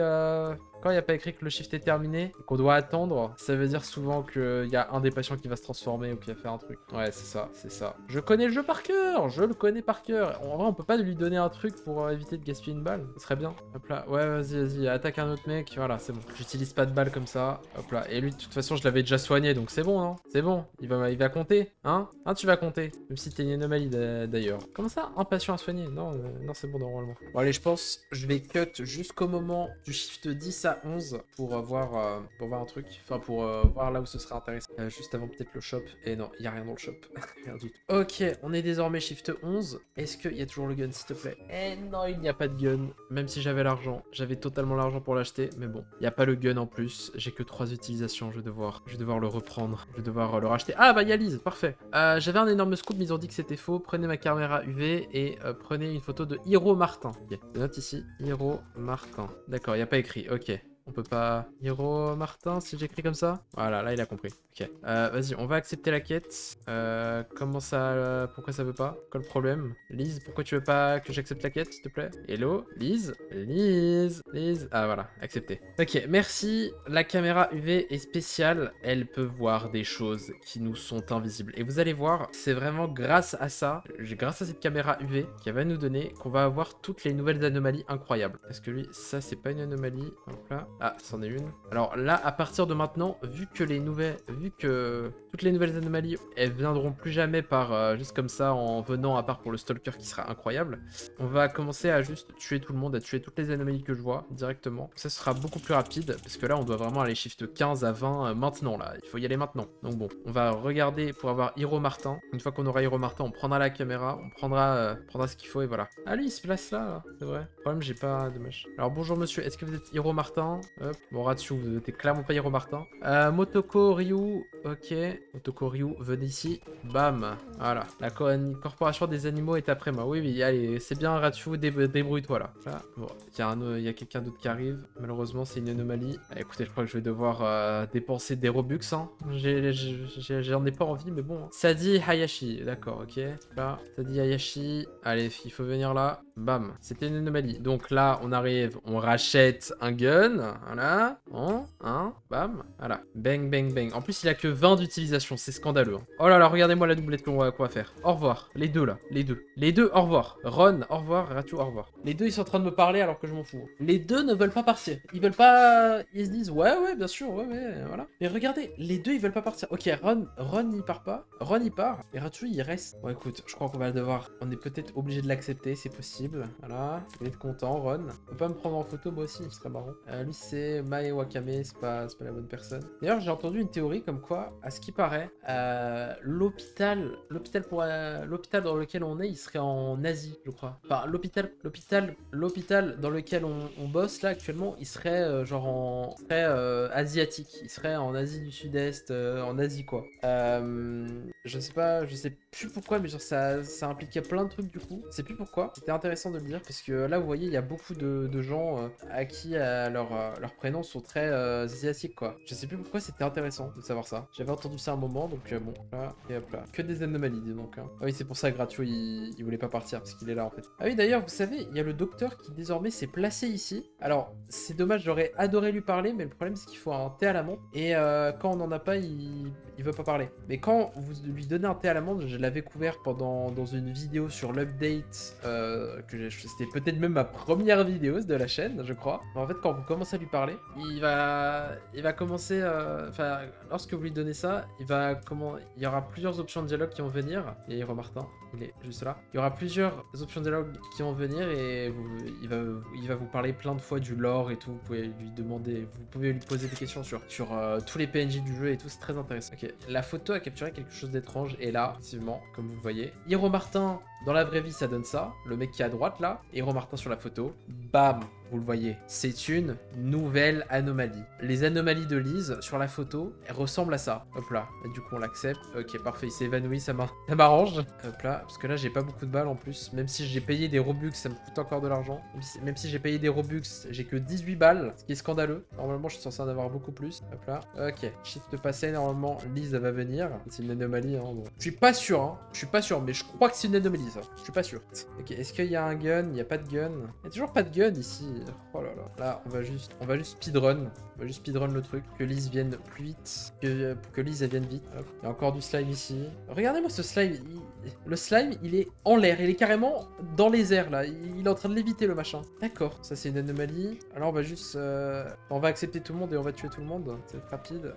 Speaker 1: Quand il n'y a pas écrit que le shift est terminé et qu'on doit attendre, ça veut dire souvent qu'il y a un des patients qui va se transformer ou qui va faire un truc. Ouais, c'est ça. Je connais le jeu par cœur, je le connais par cœur. En vrai, on peut pas lui donner un truc pour éviter de gaspiller une balle. Ce serait bien. Hop là, ouais, vas-y, attaque un autre mec. Voilà, c'est bon. J'utilise pas de balles comme ça. Hop là. Et lui, de toute façon, je l'avais déjà soigné, donc c'est bon, non? C'est bon. Il va compter, hein? Tu vas compter. Même si t'es une anomalie d'ailleurs. Comment ça? Un patient à soigner? Non, c'est bon normalement. Bon, allez, je pense, je vais cut jusqu'au moment du shift 10 à 11 pour voir un truc, enfin pour voir là où ce serait intéressant. Juste avant peut-être le shop, et non, il n'y a rien dans le shop, rien du tout. Ok, on est désormais shift 11, est-ce qu'il y a toujours le gun s'il te plaît? Eh non, il n'y a pas de gun, même si j'avais l'argent, j'avais totalement l'argent pour l'acheter, mais bon, il n'y a pas le gun en plus, j'ai que 3 utilisations, je vais devoir le reprendre, je vais devoir le racheter. Ah bah il y a Lise, parfait. J'avais un énorme scoop, mais ils ont dit que c'était faux, prenez ma caméra UV et prenez une photo de Hiro Martin. Ok, je note ici, Hiro Martin. D'accord, il n'y a pas écrit, ok. On peut pas... Hiro Martin, si j'écris comme ça? Voilà, là il a compris. Ok. Vas-y, on va accepter la quête. Comment ça... pourquoi ça veut pas? Quoi le problème? Lise, pourquoi tu veux pas que j'accepte la quête, s'il te plaît? Hello? Lise? Lise? Ah voilà, accepté. Ok, merci. La caméra UV est spéciale. Elle peut voir des choses qui nous sont invisibles. Et vous allez voir, c'est vraiment grâce à ça, grâce à cette caméra UV qui va nous donner qu'on va avoir toutes les nouvelles anomalies incroyables. Parce que lui, ça c'est pas une anomalie. Hop là. Ah, c'en est une. Alors là, à partir de maintenant, vu que toutes les nouvelles anomalies, elles viendront plus jamais par juste comme ça en venant à part pour le stalker qui sera incroyable, on va commencer à juste tuer tout le monde, à tuer toutes les anomalies que je vois directement. Ça sera beaucoup plus rapide parce que là, on doit vraiment aller shift 15 à 20 maintenant là. Il faut y aller maintenant. Donc bon, on va regarder pour avoir Hiro Martin. Une fois qu'on aura Hiro Martin, on prendra la caméra, on prendra ce qu'il faut et voilà. Ah lui, il se place là, c'est vrai. Le problème, j'ai pas de mèche. Alors bonjour monsieur, est-ce que vous êtes Hiro Martin? Hop, bon Ratsu, vous êtes clairement pas Hiro Martin. Motoko Ryu, ok. Motoko Ryu, venez ici. Bam, voilà. La corporation des animaux est après moi. Oui, oui, allez, c'est bien Ratsu, débrouille-toi là. Bon, il y a quelqu'un d'autre qui arrive. Malheureusement, c'est une anomalie. Écoutez, je crois que je vais devoir dépenser des Robux. Hein. J'en ai pas envie, mais bon. Sadi Hayashi, d'accord, ok. Là, Sadi Hayashi. Allez, il faut venir là. Bam, c'était une anomalie. Donc là, on arrive, on rachète un gun. Voilà. Bam. Voilà. Bang, bang, bang. En plus, il a que 20 d'utilisation. C'est scandaleux. Hein. Oh là là, regardez-moi la doublette qu'on va faire. Au revoir. Les deux là. Les deux, au revoir. Ron, au revoir. Ratu, au revoir. Les deux, ils sont en train de me parler alors que je m'en fous. Les deux ne veulent pas partir. Ils veulent pas. Ils se disent, ouais, bien sûr, ouais, voilà. Mais regardez, les deux, ils veulent pas partir. Ok, Ron, il part pas. Ron, il part. Et Ratu, il reste. Bon, écoute, je crois qu'on va devoir. On est peut-être obligé de l'accepter, c'est possible. Voilà. Il va être content, Ron. On peut pas me prendre en photo, moi aussi, ce serait marrant. Lui, c'est Mae Wakame, c'est pas la bonne personne. D'ailleurs, j'ai entendu une théorie comme quoi, à ce qui paraît, l'hôpital dans lequel on est, il serait en Asie, je crois. Enfin, l'hôpital dans lequel on bosse là actuellement, il serait asiatique. Il serait en Asie du Sud-Est, en Asie quoi. Je sais plus pourquoi, mais genre ça impliquait plein de trucs du coup. Je sais plus pourquoi. C'était intéressant de le dire parce que là, vous voyez, il y a beaucoup de gens à qui leurs prénoms sont très asiatiques quoi. Je sais plus pourquoi c'était intéressant de savoir ça. J'avais entendu ça un moment, donc bon, là, et hop là. Que des anomalies, dis donc. Hein. Ah oui, c'est pour ça que Gratio, il voulait pas partir, parce qu'il est là, en fait. Ah oui, d'ailleurs, vous savez, il y a le docteur qui, désormais, s'est placé ici. Alors, c'est dommage, j'aurais adoré lui parler, mais le problème, c'est qu'il faut un thé à l'amande. Et quand on n'en a pas, il veut pas parler. Mais quand vous lui donnez un thé à l'amande, je l'avais couvert dans une vidéo sur l'update, c'était peut-être même ma première vidéo de la chaîne, je crois. En fait, quand vous commencez à lui parler, il va commencer... Enfin, lorsque vous lui donnez ça, il y aura plusieurs options de dialogue qui vont venir. Et Hiro Martin, il est juste là. Il y aura plusieurs options de dialogue qui vont venir et il va vous parler plein de fois du lore et tout. Vous pouvez lui demander, vous pouvez lui poser des questions sur tous les PNJ du jeu et tout. C'est très intéressant. Ok, la photo a capturé quelque chose d'étrange et là, effectivement, comme vous le voyez, Hiro Martin, dans la vraie vie, ça donne ça. Le mec qui est à droite là, Hiro Martin sur la photo. Bam! Vous le voyez, c'est une nouvelle anomalie. Les anomalies de Lise sur la photo, elles ressemblent à ça. Hop là, et du coup on l'accepte. Ok, parfait, il s'est évanoui, ça m'arrange. Hop là, parce que là j'ai pas beaucoup de balles en plus. Même si j'ai payé des Robux, ça me coûte encore de l'argent. Même si j'ai payé des Robux, j'ai que 18 balles, ce qui est scandaleux. Normalement je suis censé en avoir beaucoup plus. Hop là, ok, shift passé, normalement Lise elle va venir. C'est une anomalie, hein. Bon. Je suis pas sûr, mais je crois que c'est une anomalie ça. Je suis pas sûr. Ok, est-ce qu'il y a un gun? Il n'y a pas de gun. Il y a toujours pas de gun ici. Oh là là. Là, on va juste speedrun. On va juste speedrun le truc. Que Lise vienne plus vite. Pour que Lise elle vienne vite. Hop. Il y a encore du slime ici. Regardez-moi ce slime. Le slime, il est en l'air. Il est carrément dans les airs là. Il est en train de léviter le machin. D'accord. Ça, c'est une anomalie. Alors, on va juste... On va accepter tout le monde et on va tuer tout le monde. C'est rapide.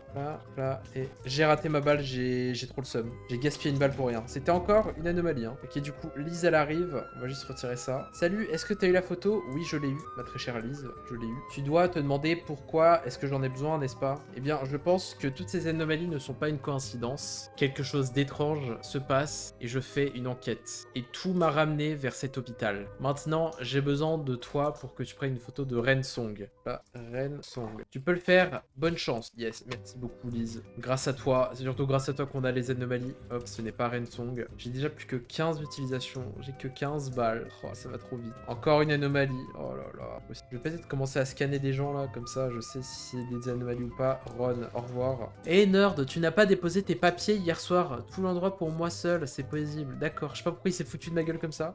Speaker 1: Là. Et j'ai raté ma balle. J'ai trop le seum. J'ai gaspillé une balle pour rien. C'était encore une anomalie. Hein. Ok, du coup, Lise, elle arrive. On va juste retirer ça. Salut, est-ce que t'as eu la photo? Oui, je l'ai eu. Ma très chère Lise, je l'ai eu. Tu dois te demander pourquoi est-ce que j'en ai besoin, n'est-ce pas? Eh bien, je pense que toutes ces anomalies ne sont pas une coïncidence. Quelque chose d'étrange se passe et je fais une enquête. Et tout m'a ramené vers cet hôpital. Maintenant, j'ai besoin de toi pour que tu prennes une photo de Ren Song. Là, Ren Song. Tu peux le faire. Bonne chance. Yes, merci beaucoup Lise. Grâce à toi, c'est surtout grâce à toi qu'on a les anomalies. Hop, ce n'est pas Ren Song. J'ai déjà plus que 15 utilisations. J'ai que 15 balles. Oh, ça va trop vite. Encore une anomalie. Oh là là. aussi. Je vais peut-être commencer à scanner des gens là, comme ça je sais si c'est des anomalies ou pas. Ron, au revoir. Eh nerd, tu n'as pas déposé tes papiers hier soir. Tout l'endroit pour moi seul, c'est paisible. D'accord, je sais pas pourquoi il s'est foutu de ma gueule comme ça.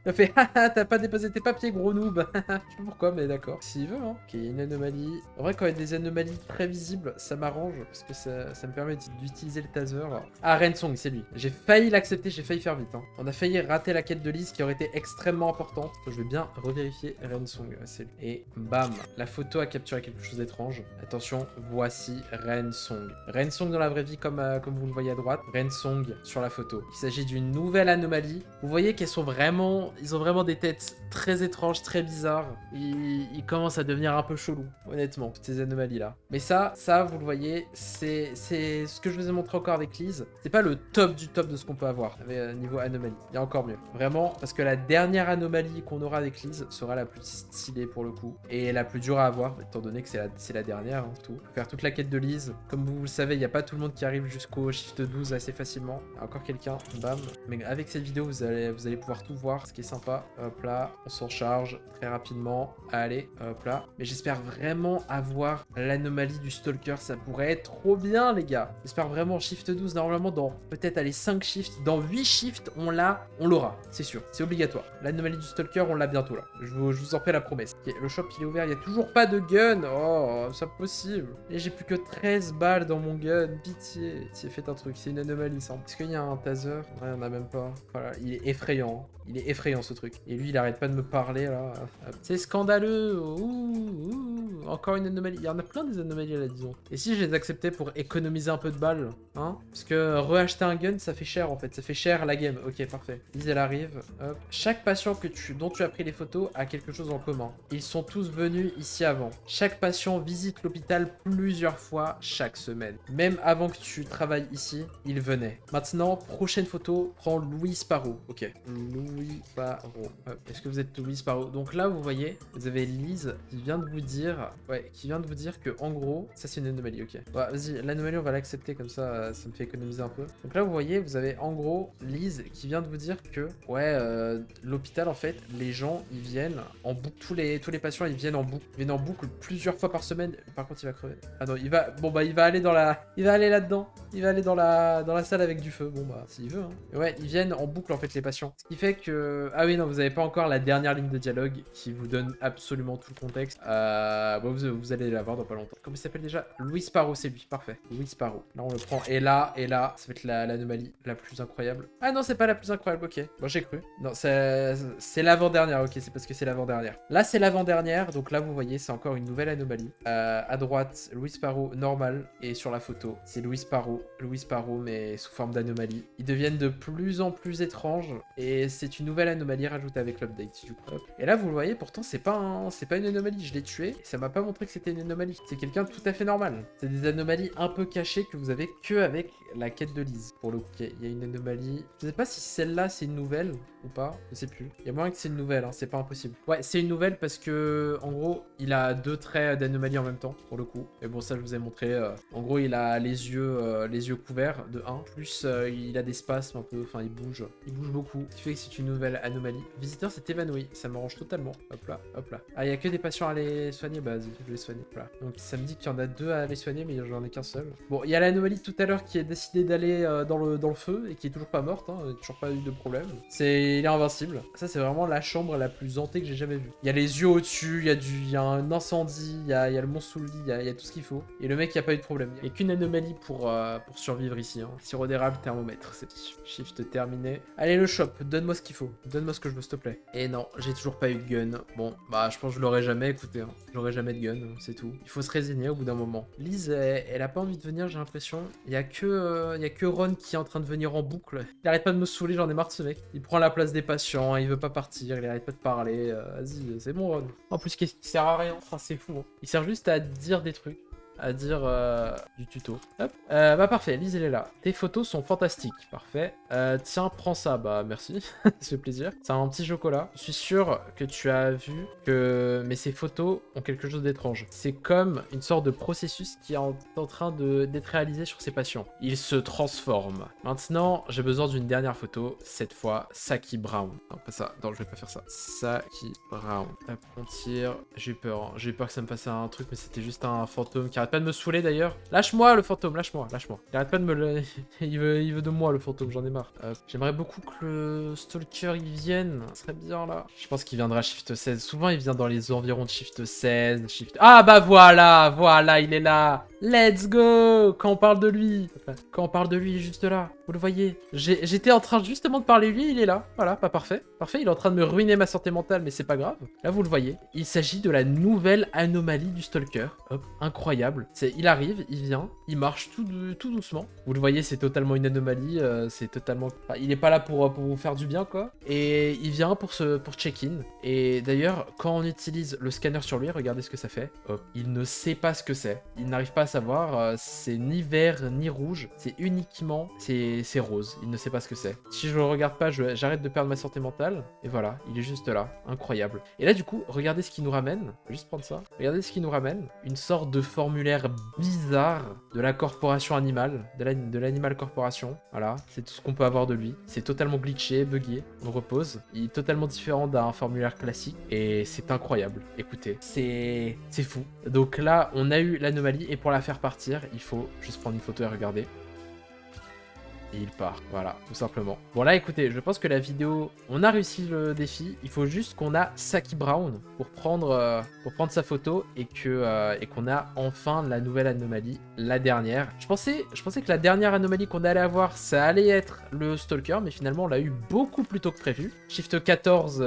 Speaker 1: Il a fait haha, t'as pas déposé tes papiers, gros noob. Je sais pas pourquoi, mais d'accord. S'il veut, hein. Ok, une anomalie. En vrai, quand il y a des anomalies très visibles, ça m'arrange parce que ça me permet d'utiliser le taser. Ah, Rensong, c'est lui. J'ai failli l'accepter, j'ai failli faire vite. Hein. On a failli rater la quête de Lise qui aurait été extrêmement importante. Je vais bien revérifier Rensong, c'est lui. Et bam, la photo a capturé quelque chose d'étrange. Attention, voici Rensong. Rensong dans la vraie vie, comme vous le voyez à droite. Rensong sur la photo. Il s'agit d'une nouvelle anomalie. Vous voyez qu'elles sont vraiment... Ils ont vraiment des têtes très étranges, très bizarres. Ils commencent à devenir un peu chelous, honnêtement, toutes ces anomalies-là. Mais ça, vous le voyez, c'est ce que je vous ai montré encore avec Lise. C'est pas le top du top de ce qu'on peut avoir niveau anomalie. Il y a encore mieux. Vraiment, parce que la dernière anomalie qu'on aura avec Lise sera la plus stylée pour le coup. Et la plus dure à avoir, étant donné que c'est la dernière, hein, tout. Faut faire toute la quête de Lise. Comme vous le savez, il n'y a pas tout le monde qui arrive jusqu'au shift 12 assez facilement. Il y a encore quelqu'un, bam. Mais avec cette vidéo, vous allez pouvoir tout voir, ce qui est sympa. Hop là, on s'en charge très rapidement. Allez, hop là. Mais j'espère vraiment avoir l'anomalie du Stalker. Ça pourrait être trop bien, les gars. J'espère vraiment shift 12, normalement, dans peut-être aller 5 shifts. Dans 8 shifts, on l'aura. C'est sûr. C'est obligatoire. L'anomalie du Stalker, on l'a bientôt là. Je vous en fais la promesse. Okay, le shop, il est ouvert. Il n'y a toujours pas de gun. Oh, c'est impossible. Et j'ai plus que 13 balles dans mon gun. Pitié. Pitié, faites un truc. C'est une anomalie, ça. Est-ce qu'il y a un taser? Ouais, on a même pas. Voilà, il est effrayant. Il est effrayant, ce truc. Et lui, il arrête pas de me parler, là. C'est scandaleux. Ouh, encore une anomalie. Il y en a plein des anomalies, là, disons. Et si je les acceptais pour économiser un peu de balles, hein? Parce que reacheter un gun, ça fait cher, en fait. Ça fait cher la game. Ok, parfait. Lise, elle arrive. Hop. Chaque patient dont tu as pris les photos a quelque chose en commun. Ils sont tous venus ici avant. Chaque patient visite l'hôpital plusieurs fois chaque semaine. Même avant que tu travailles ici, il venait. Maintenant, prochaine photo, prends Louis Sparrow. Ok. Louis Sparrow. Est-ce que vous êtes Louis Sparrow? Donc là, vous voyez, vous avez Lise qui vient de vous dire... Ouais, qui vient de vous dire que, en gros, ça c'est une anomalie, ok. Ouais, vas-y, l'anomalie, on va l'accepter comme ça me fait économiser un peu. Donc là, vous voyez, vous avez en gros Lise qui vient de vous dire que, ouais, l'hôpital, en fait, les gens, ils viennent en boucle. Tous les patients, ils viennent en boucle. Ils viennent en boucle plusieurs fois par semaine. Par contre, il va crever. Ah non, il va... Bon, bah, il va aller dans la... Il va aller là-dedans. Il va aller dans la salle avec du feu. Bon, bah, s'il veut, hein. Et ouais, ils viennent en boucle, en fait, les patients. Ce qui fait que... Ah oui, non, vous avez pas encore la dernière ligne de dialogue qui vous donne absolument tout le contexte. Bon, vous allez la voir dans pas longtemps. Comment il s'appelle déjà? Louis Sparrow, c'est lui. Parfait. Louis Sparrow. Là, on le prend. Et là, ça va être l'anomalie la plus incroyable. Ah non, c'est pas la plus incroyable. Ok. Bon, j'ai cru. Non, c'est l'avant-dernière. Ok, c'est parce que c'est l'avant-dernière. Là, c'est l'avant-dernière. Donc là, vous voyez, c'est encore une nouvelle anomalie. À droite, Louis Sparrow normal. Et sur la photo, c'est Louis Sparrow, mais sous forme d'anomalie. Ils deviennent de plus en plus étranges. Et c'est une nouvelle anomalie rajoutée avec l'update, du coup. Et là, vous le voyez, pourtant, c'est pas une anomalie. Je l'ai tué. Et ça m'a pas montré que c'était une anomalie. C'est quelqu'un de tout à fait normal. C'est des anomalies un peu cachées que vous avez que avec la quête de Lise. Pour le coup, il y a une anomalie. Je sais pas si celle-là, c'est une nouvelle ou pas. Je sais plus. Il y a moyen que c'est une nouvelle, hein. C'est pas impossible. Ouais, c'est une nouvelle parce que, en gros, il a 2 traits d'anomalie en même temps, pour le coup. Mais bon, ça, je vous ai montré. En gros, il a les yeux couverts de 1. Plus, il a des spasmes un peu. Enfin, il bouge. Il bouge beaucoup. Ce qui fait que c'est une nouvelle anomalie. Le visiteur s'est évanoui. Ça m'arrange totalement. Hop là, hop là. Ah, il y a que des patients à les soigner. Bah, vas-y, je vais les soigner. Voilà. Donc, ça me dit qu'il y en a 2 à les soigner, mais j'en ai qu'un seul. Bon, il y a l'anomalie tout à l'heure qui a décidé d'aller dans le feu et qui est toujours pas morte. Hein. Il n'y a toujours pas eu de problème. Il est invincible. Ça, c'est vraiment la chambre la plus hantée que j'ai jamais vue. Il y a les yeux au-dessus, il y a un incendie, il y a le monstre sous le lit, il y a tout ce qu'il faut. Et le mec, il n'y a pas eu de problème. Il n'y a qu'une anomalie pour survivre ici. Hein. Sirop d'érable, thermomètre. C'est shift terminé. Allez, le shop, donne-moi ce qu'il faut. Donne-moi ce que je veux, s'il te plaît. Et non, j'ai toujours pas eu de gun. Bon, bah, je pense que je l'aurai jamais, écoutez. Hein. J'aurai jamais de gun, c'est tout. Il faut se résigner au bout d'un moment. Lise, elle a pas envie de venir, j'ai l'impression. Il y a que Ron qui est en train de venir en boucle. Il arrête pas de me saouler, j'en ai marre de ce mec. Il prend la place des patients, il veut pas partir, il arrête pas de parler. Vas-y, c'est bon, Ron. En plus, qu'est-ce qui sert à rien? Enfin, c'est fou. Hein. Il sert juste à dire des trucs. à dire du tuto. Hop. Bah parfait, Lise elle est là. Tes photos sont fantastiques. Parfait. Tiens, prends ça. Bah merci, ça fait plaisir. C'est un petit chocolat. Je suis sûr que tu as vu que... Mais ces photos ont quelque chose d'étrange. C'est comme une sorte de processus qui est en train d'être réalisé sur ses patients. Il se transforme. Maintenant, j'ai besoin d'une dernière photo. Cette fois, Saki Brown. Non, pas ça. Non, je vais pas faire ça. Saki Brown. Hop, on tire. J'ai eu peur. Hein. J'ai eu peur que ça me passe un truc, mais c'était juste un fantôme qui arrête pas de me saouler d'ailleurs. Lâche-moi le fantôme, lâche-moi, lâche-moi. Il arrête pas de me le... il veut de moi le fantôme, j'en ai marre. J'aimerais beaucoup que le Stalker il vienne. Ça serait bien là. Je pense qu'il viendra Shift 16. Souvent il vient dans les environs de Shift 16, Shift... Ah bah voilà, voilà, il est là. Let's go. Quand on parle de lui. Quand on parle de lui, il est juste là. Vous le voyez. J'étais en train justement de parler de lui, il est là. Voilà, pas parfait. Parfait, il est en train de me ruiner ma santé mentale, mais c'est pas grave. Là, vous le voyez. Il s'agit de la nouvelle anomalie du Stalker. Hop, incroyable. Il arrive, il vient, il marche tout doucement. Vous le voyez, c'est totalement une anomalie. C'est totalement... Enfin, il est pas là pour vous faire du bien, quoi. Et il vient pour check-in. Et d'ailleurs, quand on utilise le scanner sur lui, regardez ce que ça fait. Hop, il ne sait pas ce que c'est. Il n'arrive pas à savoir. C'est ni vert, ni rouge. C'est uniquement... C'est rose. Il ne sait pas ce que c'est. Si je le regarde pas, j'arrête de perdre ma santé mentale. Et voilà, il est juste là. Incroyable. Et là, du coup, regardez ce qu'il nous ramène. Je vais juste prendre ça. Regardez ce qu'il nous ramène. Une sorte de formulaire bizarre de la corporation animale. De l'Animal Corporation. Voilà, c'est tout ce qu'on peut avoir de lui. C'est totalement glitché, buggé. On repose. Il est totalement différent d'un formulaire classique. Et c'est incroyable. Écoutez, c'est fou. Donc là, on a eu l'anomalie. Et pour la faire partir, il faut juste prendre une photo et regarder. Et il part, voilà, tout simplement. Bon là, écoutez, je pense que la vidéo, on a réussi le défi. Il faut juste qu'on a Saki Brown pour prendre sa photo et qu'on a enfin la nouvelle anomalie, la dernière. Je pensais que la dernière anomalie qu'on allait avoir, ça allait être le Stalker, mais finalement, on l'a eu beaucoup plus tôt que prévu. Shift 14,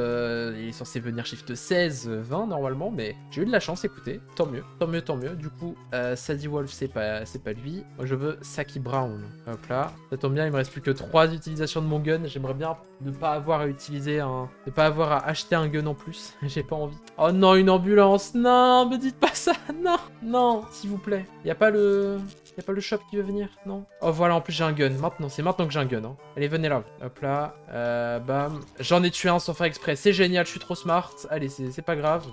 Speaker 1: il est censé venir Shift 16, 20 normalement, mais j'ai eu de la chance, écoutez, tant mieux, tant mieux, tant mieux. Du coup, Sadie Wolf, c'est pas lui. Moi, je veux Saki Brown. Hop là, ça tombe bien, il me reste plus que 3 utilisations de mon gun. J'aimerais bien ne pas avoir à utiliser ne pas avoir à acheter un gun en plus. J'ai pas envie. Oh non, une ambulance. Non, me dites pas ça. Non, non, s'il vous plaît. Y a pas le shop qui veut venir, non? Oh voilà, en plus j'ai un gun. Maintenant, c'est maintenant que j'ai un gun. Hein. Allez, venez là. Hop là. Bam. J'en ai tué un sans faire exprès. C'est génial, je suis trop smart. Allez, c'est pas grave.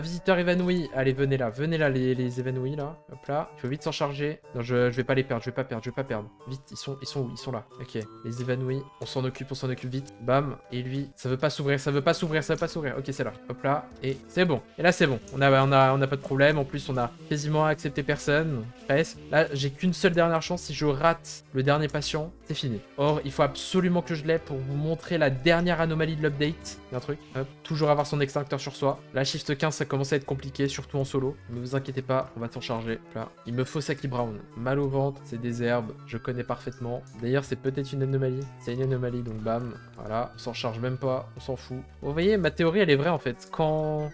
Speaker 1: Visiteur évanoui. Allez, venez là. Venez là, les évanouis là. Hop là. Il faut vite s'en charger. Non, je vais pas les perdre. Je vais pas perdre. Vite, ils sont où? Ils sont là. Ok. Les évanouis. On s'en occupe vite. Bam. Et lui, ça veut pas s'ouvrir. Ok, c'est là. Hop là. Et c'est bon. Et là, c'est bon. On a pas de problème. En plus, on a quasiment accepté personne. Presque. Là, j'ai qu'une seule dernière chance. Si je rate le dernier patient, c'est fini. Or, il faut absolument que je l'ai pour vous montrer la dernière anomalie de l'update. Il y a un truc. Hop. Toujours avoir son extincteur sur soi. La Shift 15, ça commence à être compliqué, surtout en solo. Ne vous inquiétez pas, on va s'en charger. Hop là. Il me faut Saki Brown. Mal au ventre, c'est des herbes. Je connais parfaitement. D'ailleurs, c'est peut-être une anomalie. C'est une anomalie, donc bam. Voilà. On s'en charge même pas. On s'en fout. Vous voyez, ma théorie, elle est vraie en fait. Quand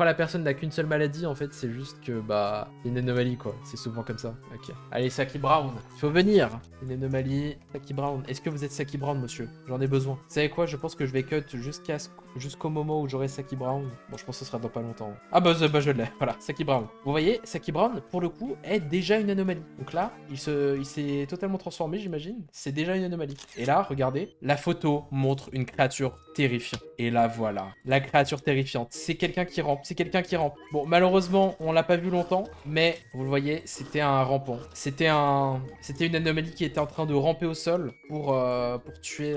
Speaker 1: la personne n'a qu'une seule maladie, en fait, c'est juste que, bah, une anomalie, quoi. C'est souvent comme ça. Ok. Allez, Saki Brown. Il faut venir. Une anomalie. Saki Brown. Est-ce que vous êtes Saki Brown, monsieur? J'en ai besoin. Vous savez quoi? Je pense que je vais cut jusqu'au moment où j'aurai Saki Brown. Bon, je pense que ce sera dans pas longtemps. Ah bah je l'ai. Voilà, Saki Brown. Vous voyez, Saki Brown, pour le coup, est déjà une anomalie. Donc là, il s'est totalement transformé, j'imagine. C'est déjà une anomalie. Et là, regardez, la photo montre une créature terrifiante. Et là, voilà. La créature terrifiante. C'est quelqu'un qui rampe. Bon, malheureusement, on l'a pas vu longtemps, mais vous le voyez, c'était un rampant. C'était une anomalie qui était en train de ramper au sol pour tuer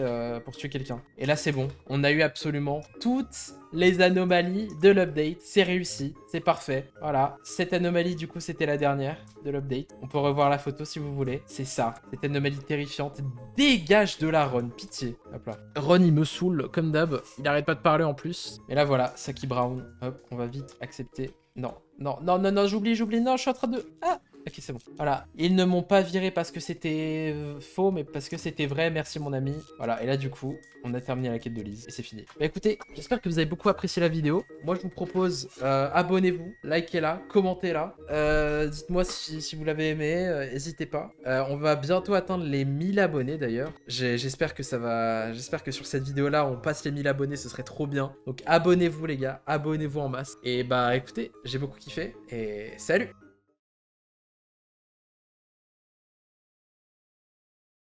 Speaker 1: quelqu'un. Et là, c'est bon. On a eu absolument toutes les anomalies de l'update. C'est réussi. C'est parfait. Voilà. Cette anomalie, du coup, c'était la dernière de l'update. On peut revoir la photo si vous voulez. C'est ça. Cette anomalie terrifiante. Dégage de la Ron. Pitié. Hop là. Ron, il me saoule, comme d'hab. Il arrête pas de parler en plus. Et là, voilà. Saki Brown. Hop. On va vite accepter. Non. J'oublie. Non, je suis en train de... Ah! Ok, c'est bon. Voilà. Ils ne m'ont pas viré parce que c'était faux, mais parce que c'était vrai. Merci, mon ami. Voilà. Et là, du coup, on a terminé la quête de Lise. Et c'est fini. Bah écoutez, j'espère que vous avez beaucoup apprécié la vidéo. Moi, je vous propose, abonnez-vous, likez-la, commentez-la. Dites-moi si vous l'avez aimé. N'hésitez pas. On va bientôt atteindre les 1000 abonnés, d'ailleurs. J'espère que ça va... J'espère que sur cette vidéo-là, on passe les 1000 abonnés. Ce serait trop bien. Donc, abonnez-vous, les gars. Abonnez-vous en masse. Et bah, écoutez, j'ai beaucoup kiffé. Et salut!